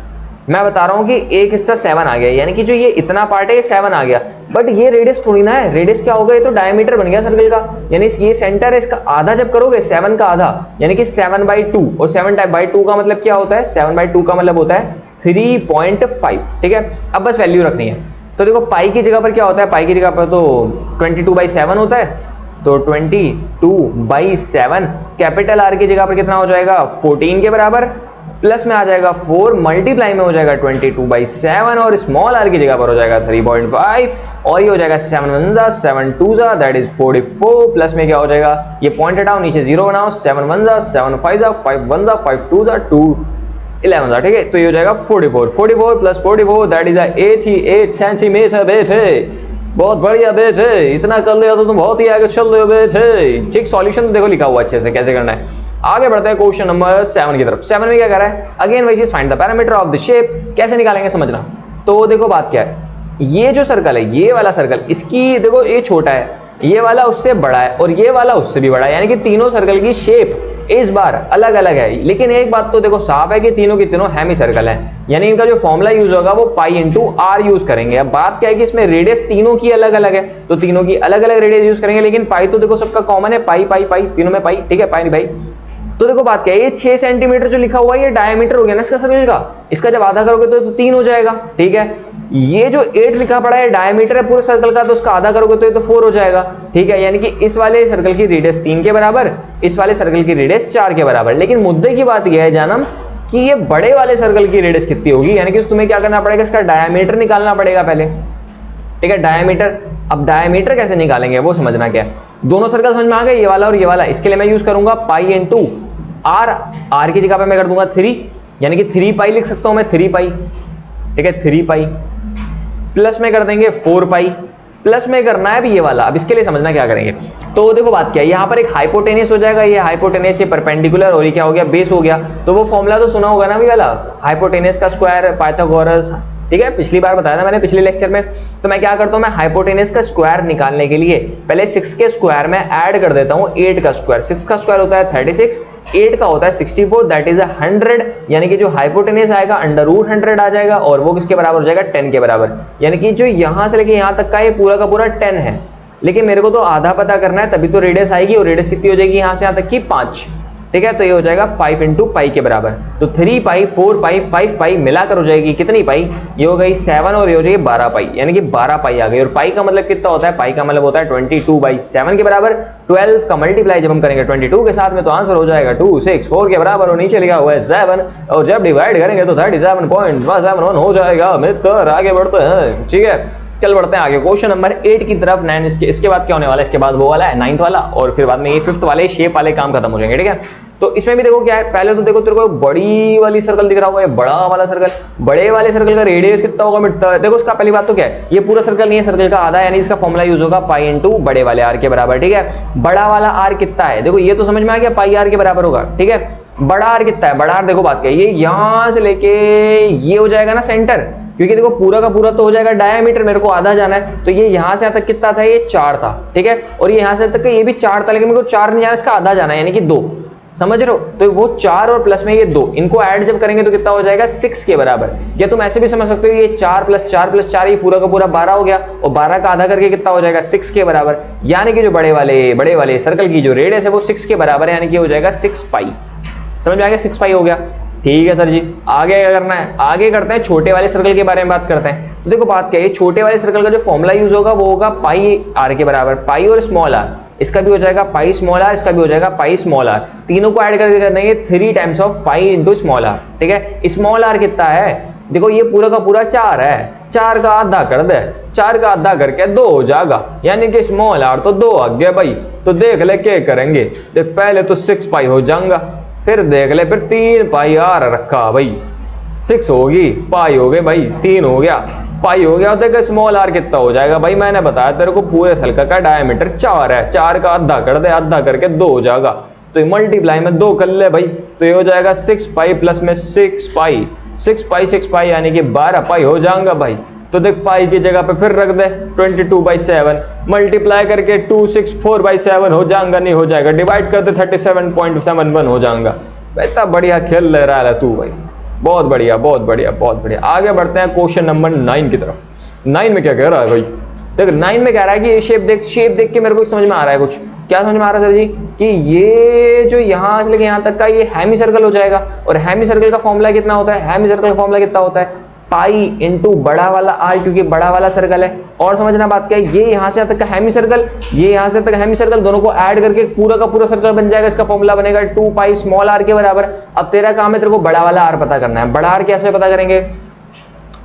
मैं बता रहा हूं कि एक हिस्सा 7 आ गया, यानी कि जो ये इतना पार्ट है ये 7 आ गया, बट ये रेडियस थोड़ी ना है, रेडियस क्या होगा, ये तो डायमीटर बन गया सर्कल का, यानी ये सेंटर है, इसका आधा जब करोगे 7 का आधा, यानी कि 7/2, और 7/2 का मतलब क्या होता है, 7/2 का मतलब होता है 3.5, ठीक है। अब बस वैल्यू रखनी है, तो देखो पाई की जगह पर क्या होता है, पाई की जगह पर तो 22/7 होता है, तो 22/7, कैपिटल आर की जगह पर कितना हो जाएगा 14 के बराबर, प्लस में आ जाएगा 4 मल्टीप्लाई में हो जाएगा 22/7 और स्मॉल आर की जगह पर हो जाएगा 3.5 और ये हो जाएगा 7 1 जा 7 2 जा दैट इज 44, प्लस में क्या हो जाएगा, ये पॉइंट हटाओ नीचे 0 बनाओ, 7 1 जा 7 5 जा 5 1 जा 5 2 जा 2 11 जा, ठीक है। तो ये हो जाएगा 44 प्लस 44 दैट इज 88 सेंटीमीटर बेटे, बहुत बढ़िया बेटे, इतना कर लिया तो तुम बहुत ही आगे चल रहे हो बेटे, ठीक। सॉल्यूशन देखो लिखा हुआ अच्छे से कैसे करना है। आगे बढ़ते हैं क्वेश्चन नंबर 7 की तरफ। 7 में क्या कर रहा है, अगेन वही चीज, find the parameter of the shape, कैसे निकालेंगे समझना। तो देखो बात क्या है, ये जो सर्कल है, ये वाला सर्कल, इसकी देखो ये छोटा है, ये वाला उससे बड़ा है और ये वाला उससे भी बड़ा है, यानी कि तीनों सर्कल की शेप इस बार अलग अलग है। लेकिन एक बात तो देखो साफ है कि तीनों की तीनों हेमी सर्कल है, यानी इनका जो फॉर्मूला यूज होगा वो पाई इंटू आर यूज करेंगे। अब बात क्या है कि इसमें रेडियस तीनों की अलग अलग है, तो तीनों की अलग अलग रेडियस यूज करेंगे, लेकिन पाई तो देखो सबका कॉमन है, पाई पाई पाई, तीनों में पाई, ठीक है, पाई नहीं भाई। तो देखो बात क्या है, ये 6 सेंटीमीटर जो लिखा हुआ है ये डायमीटर हो गया ना इसका सर्कल का, इसका जब आधा करोगे तो 3 हो जाएगा, ठीक है। ये जो 8 लिखा पड़ा है डायमीटर है पूरे सर्कल का, तो उसका आधा करोगे तो ये तो 4 हो जाएगा, ठीक है। यानी कि इस वाले सर्कल की रेडियस 3 के बराबर, इस वाले सर्कल की रेडियस 4 के बराबर। लेकिन मुद्दे की बात यह है जानम कि ये बड़े वाले सर्कल की रेडियस कितनी होगी, यानी कि तुम्हें क्या करना पड़ेगा, इसका डायमीटर निकालना पड़ेगा पहले, ठीक है, डायमीटर। अब डायमीटर कैसे निकालेंगे वो समझना क्या है। दोनों सर्कल समझ में आ गए, ये वाला और ये वाला। इसके लिए मैं यूज करूंगा पाई इंटू आर, आर की जगह पे मैं कर दूंगा 3, यानी कि 3 पाई लिख सकता हूं मैं, 3 पाई, ठीक है, 3 पाई, प्लस में कर देंगे 4 पाई, प्लस में करना है अभी ये वाला। अब इसके लिए समझना क्या करेंगे, तो देखो बात क्या है, यहाँ पर एक हाइपोटेनियस हो जाएगा, ये हाइपोटेनियस, ये परपेंडिकुलर और ये क्या हो गया बेस हो गया। तो वो फॉर्मूला तो सुना होगा ना अभी वाला, हाइपोटेनियस का स्क्वायर, पाइथागोरस, ठीक है, पिछली बार बताया था मैंने पिछले लेक्चर में। तो मैं क्या करता हूं, मैं हाइपोटेनस का स्क्वायर निकालने के लिए पहले 6 के स्क्वायर में ऐड कर देता हूं 8 का स्क्वायर। 6 का स्क्वायर होता है 36, 8 का होता है 64, दैट इज 100, यानी कि जो हाइपोटेनस आएगा √100 आ जाएगा और वो किसके बराबर हो जाएगा 10 के बराबर। यानी कि जो यहां से लेके यहां तक का ये पूरा का पूरा 10 है, लेकिन मेरे को तो आधा पता करना है, तभी तो रेडियस आएगी, और रेडियस कितनी हो जाएगी यहां से यहां तक की 5, ठीक है। तो ये हो जाएगा 5 इंटू पाई के बराबर, तो 3 पाई 4 पाई 5 पाई मिलाकर हो जाएगी कितनी पाई, ये हो गई 7 और ये हो जाएगी 12 पाई, यानी कि 12 पाई आ गई। और पाई का मतलब कितना होता है, पाई का मतलब होता है 22/7 के बराबर। 12 का मल्टीप्लाई जब हम करेंगे 22 के साथ में तो आंसर हो जाएगा 264 के बराबर, और नीचे लिखा हुआ है 7, और जब डिवाइड करेंगे तो 37.171 हो जाएगा मित्र। आगे बढ़ते हैं, ठीक है, चल बढ़ते हैं आगे क्वेश्चन नंबर 8 की तरफ। 9 इसके बाद क्या होने वाला है, इसके बाद वो वाला है 9th वाला, और फिर बाद में ये 5th वाले शेप वाले काम खत्म हो जाएंगे, ठीक है। तो इसमें भी देखो क्या है, पहले तो देखो तेरे को बड़ी वाली सर्कल दिख रहा होगा, ये बड़ा वाला सर्कल, बड़े वाले सर्कल का रेडियस कितना होगा मित्र, देखो इसका पहली बात तो क्या है, ये पूरा सर्कल नहीं है, सर्कल का आधा, यानी इसका फॉर्मूला यूज होगा पाई इंटू बड़े वाले आर के बराबर, ठीक है। बड़ा वाला आर कितना है, देखो ये तो समझ में आ गया, पाई आर के बराबर होगा, ठीक है। बड़ा आर कितना है, बड़ा आर देखो बात क्या है, ये यहां से लेके ये हो जाएगा ना सेंटर, क्योंकि देखो पूरा का पूरा तो हो जाएगा डायमीटर, मेरे को आधा जाना है, तो ये यहां से यहां तक कितना था, ये 4 था, ठीक है। और ये यहां से तक ये भी 4 था, लेकिन मेरे को 4 नहीं जाना, इसका आधा जाना है, यानी कि 2, समझ रहे हो। तो वो 4 और प्लस में ये 2, इनको ऐड जब करेंगे तो कितना हो जाएगा 6 के बराबर। या तुम ऐसे भी समझ सकते हो, ये 4 + 4 + 4 ये पूरा का पूरा 12 हो गया, और 12 का आधा करके कितना हो जाएगा 6 के बराबर, यानी कि जो बड़े वाले सर्कल की जो रेडियस है वो 6 के बराबर है, यानी कि हो जाएगा 6 पाई। समझ में आ गया, 6 पाई हो गया, ठीक है सर जी। आगे क्या करना है, आगे करते हैं छोटे वाले सर्कल के बारे में बात करते हैं। तो देखो बात क्या है, छोटे वाले सर्कल का जो फॉर्मूला यूज होगा वो होगा पाई आर के बराबर, पाई और स्मॉल आर, इसका भी हो जाएगा पाई स्मॉल आर, इसका भी हो जाएगा पाई स्मॉल आर, तीनों को ऐड करके करना है 3 times of pi into small r, ठीक है। स्मॉल आर कितना है, देखो ये पूरा का पूरा 4 है, 4 का आधा कर दे, 4 का आधा करके 2 हो जाएगा, यानी कि स्मॉल आर तो 2 आ गया भाई। तो देख ले क्या करेंगे, देख पहले तो 6 पाई हो जाएगा, फिर देख ले फिर 3 पाई आर रखा भाई, 6 होगी, पाई हो गए भाई, 3 हो गया, पाई हो गया। देखो स्मॉल आर कितना हो जाएगा भाई, मैंने बताया तेरे को पूरे सर्कल का डायमीटर 4 है, 4 का आधा कर दे, आधा करके 2 हो जाएगा, तो मल्टीप्लाई में 2 कर ले भाई, तो ये हो जाएगा 6 पाई प्लस में 6 पाई, 6 पाई यानी कि 12 पाई हो जाएगा भाई। तो देख पाई की जगह पे फिर रख दे 22/7, मल्टीप्लाई करके 264/7 हो जाएगा, नहीं हो जाएगा, डिवाइड कर दे 37.71 हो जाएगा। इतना बढ़िया खेल ले रहा है तू भाई, बहुत बढ़िया बहुत बढ़िया बहुत बढ़िया। आगे बढ़ते हैं क्वेश्चन नंबर 9 की तरफ। 9 में क्या कह रहा है भाई, देख 9 में कह रहा है कि ये शेप देख के मेरे को समझ में आ रहा है, कुछ क्या समझ में आ रहा है सर जी, कि ये जो यहाँ से लेके यहाँ तक का ये हेमी सर्कल हो जाएगा, और हेमी सर्कल का फॉर्मूला कितना होता है, हेमी सर्कल का फॉर्मूला कितना होता है, पाई इंटू बड़ा वाला आर, क्योंकि बड़ा वाला सर्कल है। और समझना बात क्या है, ये यहां से तक का हेमी सर्कल, ये यहां से तक हेमी सर्कल, दोनों को ऐड करके पूरा का पूरा सर्कल बन जाएगा, इसका फॉर्मूला बनेगा 2 पाई स्मॉल आर के बराबर। अब तेरा काम है तेरे को बड़ा वाला आर पता करना है। बड़ा आर कैसे पता करेंगे,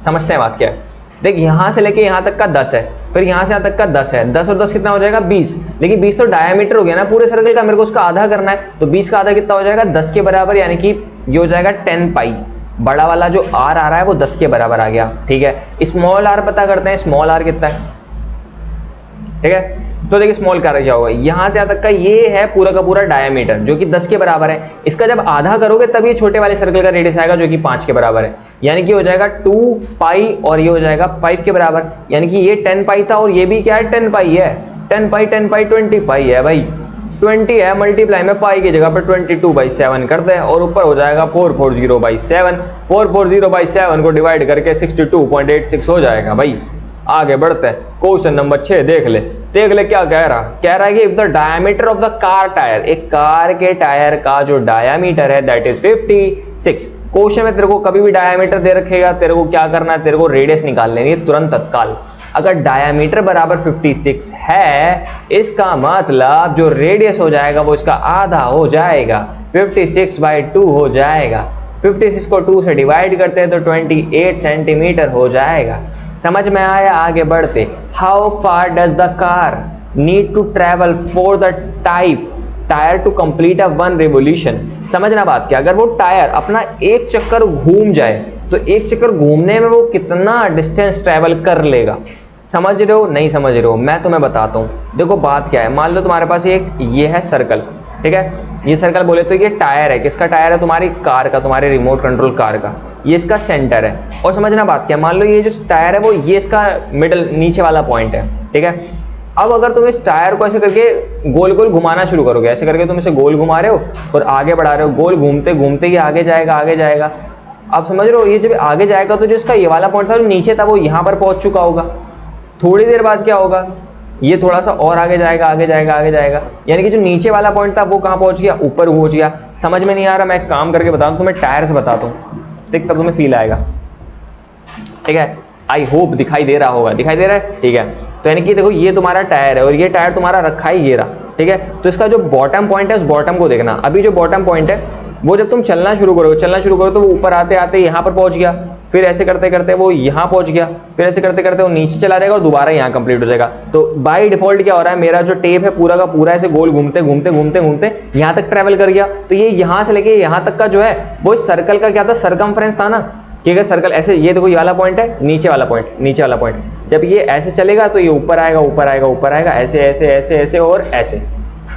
समझते हैं बात क्या है। देख यहां से लेके यहां तक का 10 है, फिर यहां से यहां तक का 10 है, 10 और 10 कितना हो जाएगा 20, लेकिन 20 तो डायमीटर हो गया ना पूरे सर्कल का, मेरे को उसका आधा करना है, तो 20 का आधा कितना हो जाएगा 10 के बराबर, यानी कि ये हो जाएगा 10 पाई। बड़ा वाला जो आर आ रहा है वो 10 के बराबर आ गया, ठीक है। स्मॉल आर पता करते हैं, स्मॉल आर कितना है, ठीक है। तो देखिए स्मॉल का क्या होगा, यहां से यहां तक का ये है पूरा का पूरा डायमीटर जो कि 10 के बराबर है, इसका जब आधा करोगे तब ये छोटे वाले सर्कल का रेडियस आएगा जो कि 5 के बराबर है, यानी कि हो जाएगा 2 पाई और ये हो जाएगा 5 के बराबर, यानी कि ये 10 पाई था और ये भी क्या है 10 पाई है, 10 पाई 20 पाई है भाई, 20 है, मल्टीप्लाई में पाई की जगह पर 22/7 कर दे, और ऊपर हो जाएगा 440/7, 440/7 को डिवाइड करके 62.86 हो जाएगा भाई। आगे बढ़ते हैं क्वेश्चन नंबर 6, देख ले क्या कह रहा है कि if the diameter of the car tyre, एक कार के टायर का जो डायमीटर है दैट इज 56। क्वेश्चन में तेरे को कभी भी डायमीटर दे रखेगा, तेरे को क्या करना है, तेरे को रेडियस निकाल लेनी है तुरंत तत्काल। अगर डायमीटर बराबर 56 है, इसका मतलब जो रेडियस हो जाएगा वो इसका आधा हो जाएगा, 56/2 हो जाएगा। 56 को 2 से डिवाइड करते हैं तो 28 सेंटीमीटर हो जाएगा। समझ में आया, आगे बढ़ते। How far does the car need to travel for the tyre to complete a 1 revolution. समझना बात क्या, अगर वो टायर अपना एक चक्कर घूम जाए तो एक चक्कर घूमने में वो कितना डिस्टेंस ट्रेवल कर लेगा, समझ रहे हो नहीं समझ रहे हो, मैं तुम्हें बताता हूँ। देखो बात क्या है, मान लो तुम्हारे पास ये है सर्कल, ठीक है, ये सर्कल बोले तो ये टायर है, किसका टायर है, तुम्हारी कार का, तुम्हारे रिमोट कंट्रोल कार का, ये इसका सेंटर है। और समझना बात क्या, मान लो ये जो टायर है वो ये इसका मिडल नीचे वाला पॉइंट है, ठीक है। अब अगर तुम इस टायर को ऐसे करके गोल गोल घुमाना शुरू करोगे, ऐसे करके तुम इसे गोल घुमा रहे हो और आगे बढ़ा रहे हो, गोल घूमते घूमते ये आगे जाएगा। आप समझ रहे हो, ये जब आगे जाएगा तो जो इसका ये वाला पॉइंट था जो नीचे था वो यहाँ पर पहुंच चुका होगा। थोड़ी देर बाद क्या होगा, ये थोड़ा सा और आगे जाएगा, आगे जाएगा, आगे जाएगा, यानी कि जो नीचे वाला पॉइंट था वो कहाँ पहुंच गया, ऊपर पहुंच गया। समझ में नहीं आ रहा, मैं एक काम करके बताऊं तुम्हें, टायर से बताता हूँ, देख तब तुम्हें फील आएगा। ठीक है, आई होप दिखाई दे रहा होगा, दिखाई दे रहा है, ठीक है। तो यानी कि देखो ये तुम्हारा टायर है और ये टायर तुम्हारा रखा है ये रहा, ठीक है। तो इसका जो बॉटम पॉइंट है उस बॉटम को देखना। अभी जो बॉटम पॉइंट है वो जब तुम चलना शुरू करो तो वो ऊपर आते आते यहाँ पर पहुंच गया, फिर ऐसे करते करते वो यहाँ पहुंच गया, फिर ऐसे करते करते वो नीचे चला जाएगा और दोबारा यहाँ कंप्लीट हो जाएगा। तो बाय डिफॉल्ट क्या हो रहा है, मेरा जो टेप है पूरा का पूरा ऐसे गोल घूमते घूमते घूमते घूमते यहाँ तक ट्रेवल कर गया। तो ये यहाँ से लेके यहाँ तक का जो है वो इस सर्कल का क्या था, सरकमफ्रेंस था ना, ठीक है। सर्कल ऐसे, ये देखो ये वाला पॉइंट है, नीचे वाला पॉइंट, नीचे वाला पॉइंट, जब ये ऐसे चलेगा तो ये ऊपर आएगा, ऊपर आएगा, ऊपर आएगा, ऐसे ऐसे ऐसे ऐसे और ऐसे,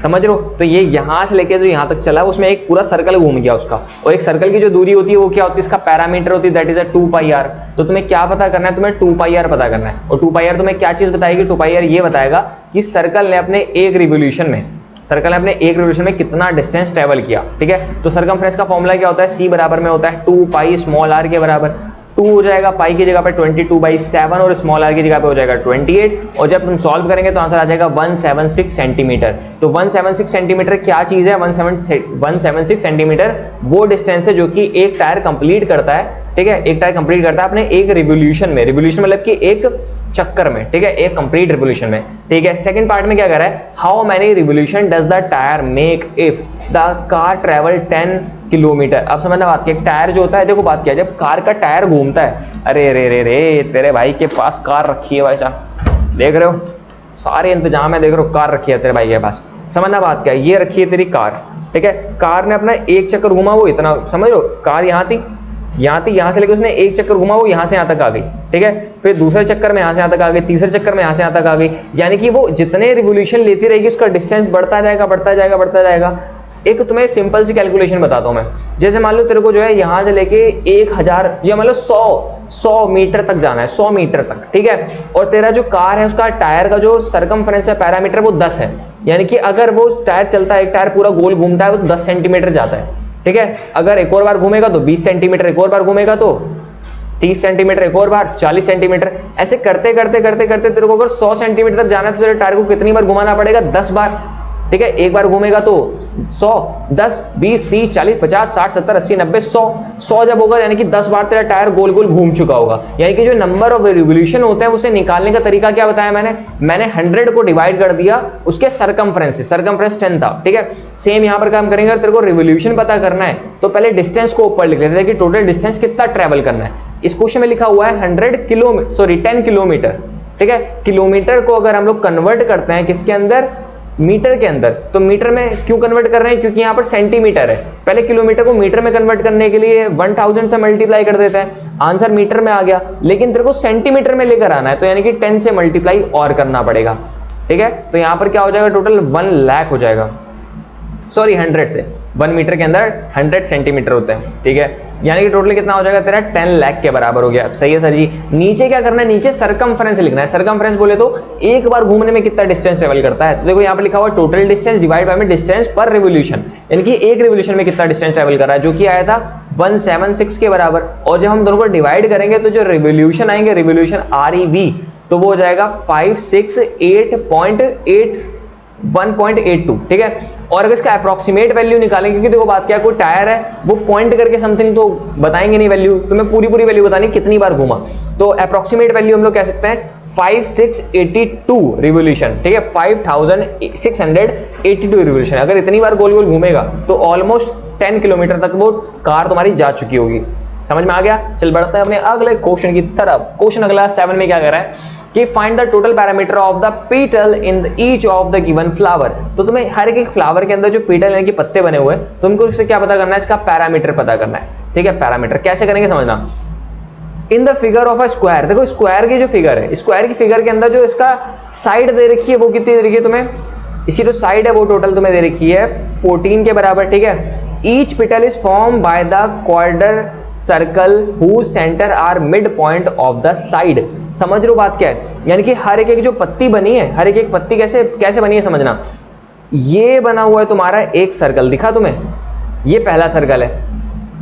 समझ रहे हो। तो ये यहाँ से लेके जो यहाँ तक चला उसमें एक पूरा सर्कल घूम गया उसका। और एक सर्कल की जो दूरी होती है वो क्या होती है, इसका पैरामीटर होती है, दैट इज अ 2πr। तो तुम्हें क्या पता करना है, तुम्हें 2πr पता करना है। और 2πr तुम्हें क्या चीज बताएगी, 2πr ये बताएगा कि सर्कल ने अपने एक रिवोल्यूशन में कितना डिस्टेंस ट्रेवल किया, ठीक है। तो सर्कमफ्रेंस का फॉर्मूला क्या होता है, c बराबर में होता है 2π स्मॉल r के बराबर। 2 हो जाएगा पाई की जगह पे 22/7 और स्मॉल r की जगह पे हो जाएगा 28। और जब तुम सॉल्व करेंगे तो आंसर आ जाएगा 176 सेंटीमीटर। तो 176 सेंटीमीटर क्या चीज है, 176 सेंटीमीटर वो डिस्टेंस है जो कि एक टायर कंप्लीट करता है, ठीक है। एक टायर कंप्लीट करता है अपने एक रिवोल्यूशन में, रिवोल्यूशन मतलब कि एक चक्कर में, ठीक है, एक कंप्लीट रिवोल्यूशन में, ठीक है। सेकंड पार्ट में क्या कर रहा है, how many revolution does the tyre make if the car travel 10 kilometre. अब समझना बात, एक टायर जो होता है, देखो बात क्या है, जब कार का टायर घूमता है, अरे रे रे रे तेरे भाई के पास कार रखी है भाई साहब, देख रहे हो सारे इंतजाम है, देख रहे हो कार रखी है तेरे भाई के पास। समझना बात क्या है, ये रखी है तेरी कार, ठीक है। कार ने अपना एक चक्कर घुमा, वो इतना समझ लो, कार यहाँ थी, यहाँ से लेकर उसने एक चक्कर घुमा, वो यहाँ से यहाँ तक आ गई, ठीक है। फिर दूसरे चक्कर में यहाँ से यहाँ तक आ गई, तीसरे चक्कर में यहाँ से यहाँ तक आ गई, यानी कि वो जितने रिवोल्यूशन लेती रहेगी उसका डिस्टेंस बढ़ता जाएगा, बढ़ता जाएगा, बढ़ता जाएगा। एक तुम्हें सिंपल सी कैलकुलेशन बताता हूँ मैं, जैसे मान लो तेरे को जो है यहाँ से लेके 1000 या मतलब 100 मीटर तक जाना है, 100 मीटर तक, ठीक है। और तेरा जो कार है उसका टायर का जो सरकमफ्रेंस है, पैरामीटर वो 10 है, यानी कि अगर वो टायर चलता है, एक टायर पूरा गोल घूमता है, वो 10 सेंटीमीटर जाता है, ठीक है। अगर एक और बार घूमेगा तो 20 सेंटीमीटर, एक और बार घूमेगा तो 30 सेंटीमीटर, एक और बार 40 सेंटीमीटर, ऐसे करते करते करते करते तेरे को अगर 100 सेंटीमीटर तक जाना है तो तेरे टायर को कितनी बार घुमाना पड़ेगा, 10 बार, ठीक है। एक बार घूमेगा तो 100, 10, 20, 30, 40, 50, 60, 70, 80, 90, 100 जब होगा यानी कि 10 बार तेरा टायर गोल गोल घूम चुका होगा। यानी कि जो नंबर ऑफ रिवोल्यूशन होते हैं उसे निकालने का तरीका क्या बताया मैंने 100 को डिवाइड कर दिया उसके सरकमफ्रेंस से, सरकमफ्रेंस 10 था, ठीक है। सेम यहाँ पर काम करेंगे, तेरे को रिवोल्यूशन पता करना है तो पहले डिस्टेंस को ऊपर लिख लेते हैं कि टोटल डिस्टेंस कितना ट्रेवल करना है। इस क्वेश्चन में लिखा हुआ है 10 किलोमीटर, ठीक है। किलोमीटर को अगर हम लोग कन्वर्ट करते हैं किसके अंदर, मीटर के अंदर, तो मीटर में क्यों कन्वर्ट कर रहे हैं, क्योंकि यहाँ पर सेंटीमीटर है। पहले किलोमीटर को मीटर में कन्वर्ट करने के लिए 1000 से मल्टीप्लाई कर देते हैं, आंसर मीटर में आ गया, लेकिन तेरे को सेंटीमीटर में लेकर आना है तो यानी कि 10 से मल्टीप्लाई और करना पड़ेगा, ठीक है। तो यहाँ पर क्या हो जाएगा, टोटल 1 लाख हो जाएगा, सॉरी 100 से, 1 मीटर के अंदर 100 सेंटीमीटर होते हैं, ठीक है। यानी कि टोटल कितना हो जाएगा तेरा, 10 लाख के बराबर हो गया। सही है सर जी। नीचे क्या करना है, नीचे सरकमफ्रेंस लिखना है। सरकमफ्रेंस बोले तो एक बार घूमने में कितना डिस्टेंस ट्रेवल करता है, तो देखो यहाँ पे लिखा हुआ है टोटल डिस्टेंस डिवाइड बाय में डिस्टेंस पर रिवोल्यूशन, यानी कि एक रिवोल्यूशन में कितना डिस्टेंस ट्रेवल कर रहा है, जो कि आया था 176 के बराबर। और जब हम दोनों को डिवाइड करेंगे तो जो रिवोल्यूशन आएंगे, रिवोल्यूशन REV, तो वो हो जाएगा 568.1.82, ठीक है। और अगर इसका अप्रोक्सीमेट वैल्यू निकालेंगे, क्योंकि देखो बात क्या है, कोई टायर है वो पॉइंट करके समथिंग तो बताएंगे नहीं वैल्यू, तुम्हें पूरी वैल्यू बतानी कितनी बार घूमा, तो अप्रोक्सीमेट वैल्यू हम लोग कह सकते हैं 5682 रिवोल्यूशन, ठीक है। 5682 रिवोल्यूशन, अगर इतनी बार गोल गोल घूमेगा तो ऑलमोस्ट 10 किलोमीटर तक वो कार तुम्हारी जा चुकी होगी। समझ में आ गया। चल बढ़ते हैं अपने अगले क्वेश्चन की तरफ। क्वेश्चन अगला 7 में क्या कर रहा है कि find the total parameter of the petal in each of the given flower. तो तुम्हें हर एक फ्लावर के अंदर जो पेटल यानी कि पत्ते बने हुए हैं, तुमको इससे क्या पता करना है, इसका पैरामीटर पता करना है, ठीक है। पैरामीटर कैसे करेंगे समझना। In the figure of a square, देखो स्क्वायर की जो फिगर है, स्क्वायर की फिगर के अंदर जो इसका साइड दे रखी है वो कितनी दे रखी है तुम्हें, इसी जो साइड है वो टोटल तुम्हें दे रखी है 14 के बराबर, ठीक है। Each petal is form by the quarter circle whose centre are mid point of the side. समझ रहे हो बात क्या है, यानी कि हर एक जो पत्ती बनी है, हर एक पत्ती कैसे बनी है समझना। ये बना हुआ है तुम्हारा एक सर्कल, दिखा तुम्हें, ये पहला सर्कल है,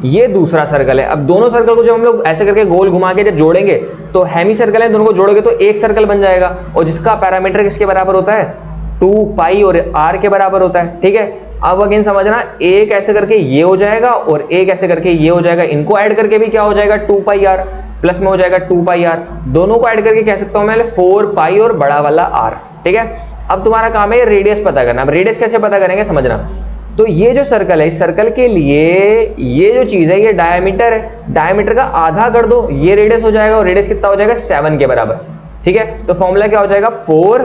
ये दूसरा सर्कल है। अब दोनों सर्कल को जब हम लोग ऐसे करके गोल घुमा के जब जोड़ेंगे तो हेमी सर्कल है, दोनों को जोड़ोगे तो एक सर्कल बन जाएगा, और जिसका पैरामीटर किसके बराबर होता है, 2 पाई और r के बराबर होता है। ठीक है, अब अगेन समझना, एक ऐसे करके ये हो जाएगा और एक ऐसे करके ये हो जाएगा, इनको ऐड करके भी क्या हो जाएगा 2 पाई r, प्लस में हो जाएगा 2 पाई r, दोनों को ऐड करके कह सकता हूं मैं 4 पाई और बड़ा वाला r। ठीक है, अब तुम्हारा काम है रेडियस पता करना। अब रेडियस कैसे पता करेंगे समझना, तो ये जो सर्कल है, इस सर्कल के लिए ये जो चीज है ये डायमीटर है, डायमीटर का आधा कर दो, ये रेडियस हो जाएगा, और रेडियस कितना हो जाएगा 7 के बराबर। ठीक है, तो फॉर्मूला क्या हो जाएगा 4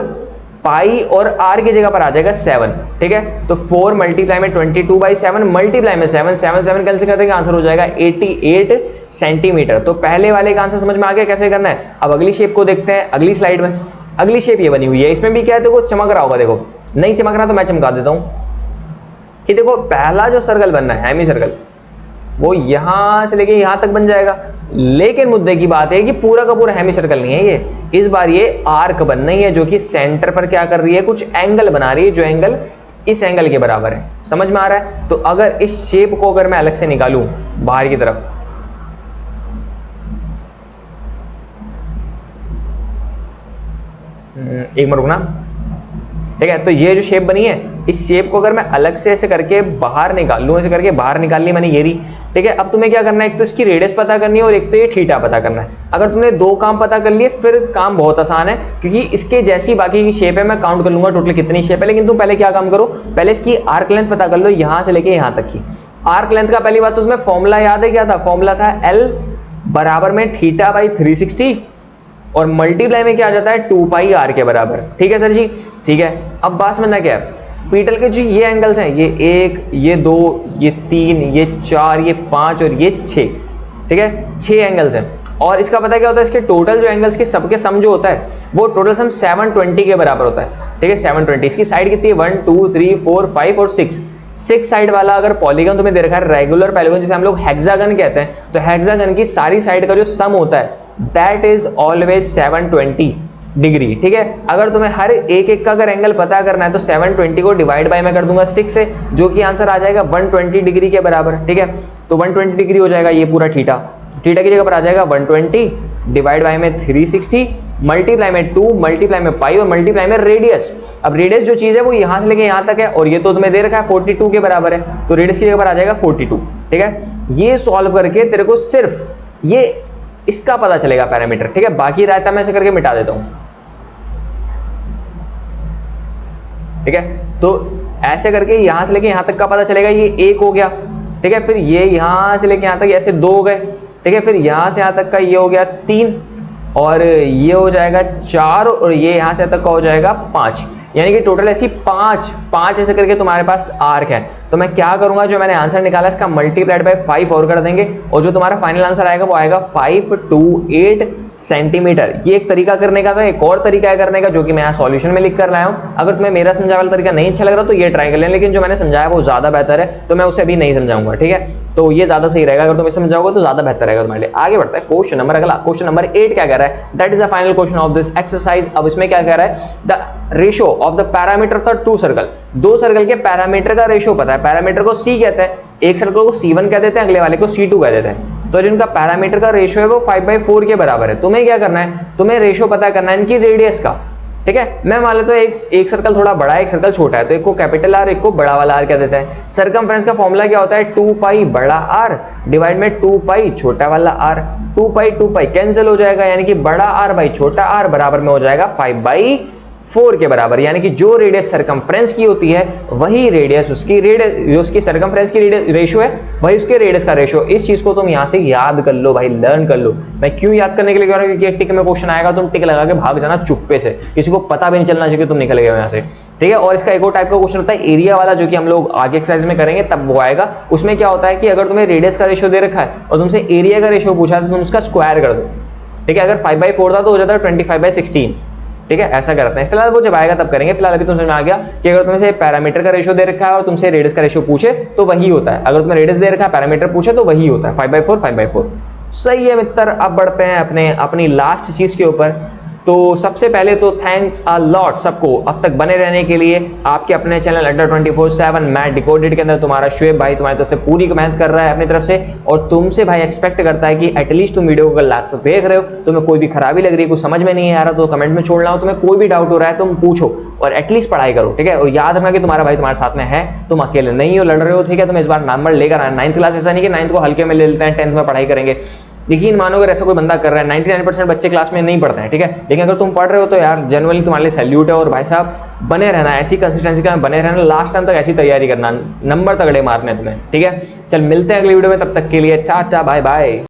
पाई और r की जगह पर आ जाएगा 7। ठीक है, तो 4 मल्टीप्लाई में 22/7 मल्टीप्लाई में 7 कैंसिल कर देंगे, आंसर हो जाएगा 88 सेंटीमीटर। तो पहले वाले का आंसर समझ में आ गया कैसे करना है। अब अगली शेप को देखते हैं, अगली स्लाइड में। अगली शेप ये बनी हुई है, इसमें भी क्या है, देखो चमक रहा होगा, देखो नहीं चमक रहा तो मैं चमका देता हूं कि देखो पहला जो सर्कल बनना है हेमी सर्कल, वो यहां से लेके यहां तक बन जाएगा। लेकिन मुद्दे की बात है कि पूरा का पूरा हेमी सर्कल नहीं है ये, इस बार ये आर्क बन रही है, जो कि सेंटर पर क्या कर रही है, कुछ एंगल बना रही है, जो एंगल इस एंगल के बराबर है। समझ में आ रहा है। तो अगर इस शेप को अगर मैं अलग से निकालूं बाहर की तरफ, एक मिनट रुकना। ठीक है, तो ये जो शेप बनी है, इस शेप को अगर मैं अलग से ऐसे करके बाहर निकाल लूं, ऐसे करके बाहर निकाल ली मैंने ये रही। ठीक है, अब तुम्हें क्या करना है, एक तो इसकी रेडियस पता करनी है और एक तो ये थीटा पता करना है। अगर तुमने दो काम पता कर लिए फिर काम बहुत आसान है, क्योंकि इसके जैसी बाकी की शेप है, मैं काउंट कर लूंगा टोटल कितनी शेप है। लेकिन तुम पहले क्या काम करो, पहले इसकी आर्क लेंथ पता कर लो, यहां से लेके यहां तक की आर्क लेंथ का। पहली बात तो तुम्हें फॉर्मूला याद है, क्या था फॉर्मूला था L बराबर में थीटा बाई 360 और मल्टीप्लाई में क्या आ जाता है 2 पाई r के बराबर। ठीक है सर जी, ठीक है। अब बात समझना क्या है, पीटल के जी ये एंगल्स हैं, ये 1, ये 2, ये 3, ये 4, ये 5 और ये 6। ठीक है, 6 एंगल्स हैं। और इसका पता क्या होता है, इसके टोटल जो एंगल्स के सबके सम जो होता है वो टोटल सम 720 के बराबर होता है। ठीक है, 720। इसकी साइड कितनी है 1 2 3 4 5 और 6 साइड वाला अगर पॉलीगन तुम्हें दे रखा है, रेगुलर पॉलीगन जिसे हम लोग हेक्सागन कहते हैं, तो हेक्सागन की सारी साइड का जो सम होता है दैट इज ऑलवेज 720 डिग्री। ठीक है, अगर तुम्हें हर एक का अगर एंगल पता करना है तो 720 को डिवाइड बाय मैं कर दूंगा 6 से, जो कि आंसर आ जाएगा 120 डिग्री के बराबर। ठीक है, तो 120 डिग्री हो जाएगा ये पूरा थीटा, थीटा की जगह पर आ जाएगा 120 डिवाइड बाय में 360 मल्टीप्लाई में 2 मल्टीप्लाई में पाई और मल्टीप्लाई में रेडियस। अब रेडियस जो चीज है वो यहां से लेके यहां तक है, और ये तो तुम्हें दे रखा है 42 के बराबर है, तो रेडियस की जगह पर आ जाएगा 42। ठीक है, ये सॉल्व करके तेरे को सिर्फ ये इसका पता चलेगा पैरामीटर। ठीक है, बाकी रायता मैं ऐसे करके मिटा देता हूं। ठीक है, तो ऐसे करके यहां से लेके यहां तक का पता चलेगा, ये 1 हो गया। ठीक है, फिर ये यहां से लेके यहां तक ऐसे 2 हो गए। ठीक है, फिर यहां से यहां तक का ये हो गया 3 और ये हो जाएगा 4 और ये यहां से तक का हो जाएगा 5, यानी कि टोटल ऐसी 5 ऐसे करके तुम्हारे पास आर्क है। तो मैं क्या करूंगा, जो मैंने आंसर निकाला इसका मल्टीप्लाइड बाय 5 और कर देंगे, और जो तुम्हारा फाइनल आंसर आएगा वो आएगा 528 सेंटीमीटर। ये एक तरीका करने का था। एक और तरीका है करने का जो कि मैं यहाँ सॉल्यूशन में लिख कर लाया हूँ। अगर तुम्हें मेरा समझाया वाला तरीका नहीं अच्छा लग रहा तो ये ट्राई कर लें, लेकिन जो मैंने समझाया वो ज्यादा बेहतर है, तो मैं उसे अभी नहीं समझाऊंगा। ठीक है, तो ये ज्यादा सही रहेगा, अगर तुम इसे समझाओगे तो ज्यादा बेहतर रहेगा तुम्हारे लिए। आगे बढ़ता है क्वेश्चन नंबर अगला, क्वेश्चन नंबर 8 क्या कह रहा है, that is the final question of this exercise. अब इसमें क्या कह रहा है, the ratio of the parameter for 2 circle, 2 circle के पैरामीटर का रेशियो पता है। पैरामीटर को C कहते हैं, एक सर्कल को C1 कह देते हैं, अगले वाले को C2 कह देते हैं। तो जिनका पैरामीटर का रेशियो है वो 5/4 के बराबर है। तुम्हें क्या करना है, तुम्हें रेशियो पता करना है इनकी रेडियस का। ठीक है, मैं मान लेता हूं एक सर्कल थोड़ा बड़ा है, एक सर्कल छोटा है, तो एक को कैपिटल R एक को बड़ा वाला R कह देते हैं। सरकमफ्रेंस का फॉर्मूला क्या होता है, 2 पाई बड़ा R डिवाइड में 2 पाई छोटा वाला R। 2 पाई कैंसिल हो जाएगा, यानी कि बड़ा R बाई छोटा R बराबर में हो जाएगा 5/4 के बराबर। यानी कि जो रेडियस सरकमफ्रेंस की होती है वही रेडियस उसकी रेडियस, जो उसकी सरकमफ्रेंस की रेशियो है वही उसके रेडियस का रेशियो। इस चीज को तुम यहां से याद कर लो भाई, लर्न कर लो। मैं क्यों याद करने के लिए कह रहा हूं, क्योंकि एक टिक में क्वेश्चन आएगा, तुम टिक लगा के भाग जाना चुप्पे से, किसी को पता भी नहीं चलना चाहिए तुम निकल गए यहां से। ठीक है, और इसका एक और टाइप का क्वेश्चन होता है एरिया वाला, जो कि हम लोग आगे एक्सरसाइज में करेंगे तब वो आएगा। उसमें क्या होता है कि अगर तुम्हें रेडियस का रेशियो दे रखा है और तुमसे एरिया का रेशियो पूछा है तो तुम उसका स्क्वायर कर दो। ठीक है, अगर 5/4 था तो हो जाता है 25/16। ठीक है, ऐसा करते हैं। फिलहाल वो जब आएगा तब करेंगे। फिलहाल अभी तुम समझ में आ गया कि अगर तुमसे पैरामीटर का रेशियो दे रखा है और तुमसे रेडियस का रेशियो पूछे तो वही होता है, अगर तुम्हें रेडियस दे रखा है पैरामीटर पूछे तो वही होता है 5/4। सही है मित्र, अब बढ़ते हैं अपनी लास्ट चीज के ऊपर। तो सबसे पहले तो थैंक्स अ लॉट सबको अब तक बने रहने के लिए। आपके अपने चैनल अड्डा 24/7 मैट डिकोडेड के अंदर तुम्हारा शुएब भाई तुम्हारी तरफ से पूरी मेहनत कर रहा है अपनी तरफ से, और तुमसे भाई एक्सपेक्ट करता है कि एटलीस्ट तुम वीडियो को लास्ट तक देख रहे हो, तुम्हें कोई भी खराबी लग रही है, कुछ समझ में नहीं आ रहा तो कमेंट में छोड़ना हो, तुम्हें कोई भी डाउट हो रहा है तुम पूछो और एटलीस्ट पढ़ाई करो, ठीक है। और याद रखना कि तुम्हारा भाई तुम्हारे साथ में है, तुम अकेले नहीं हो, लड़ रहे हो, ठीक है। तुम इस बार नंबर लेकर आना 9th क्लास, ऐसा नहीं कि 9th को हल्के में ले लेते हैं 10th में पढ़ाई करेंगे। यकीन मानो अगर ऐसा कोई बंदा कर रहा है, 99% बच्चे क्लास में नहीं पढ़ते हैं, ठीक है, लेकिन अगर तुम पढ़ रहे हो तो यार जेन्युइनली तुम्हारे लिए सैल्यूट है। और भाई साहब बने रहना, ऐसी कंसिस्टेंसी का बने रहना, लास्ट टाइम तक ऐसी तैयारी करना, नंबर तगड़े मारने तुम्हें, ठीक है। चल मिलते हैं अगली वीडियो में, तब तक के लिए टाटा बाय बाय।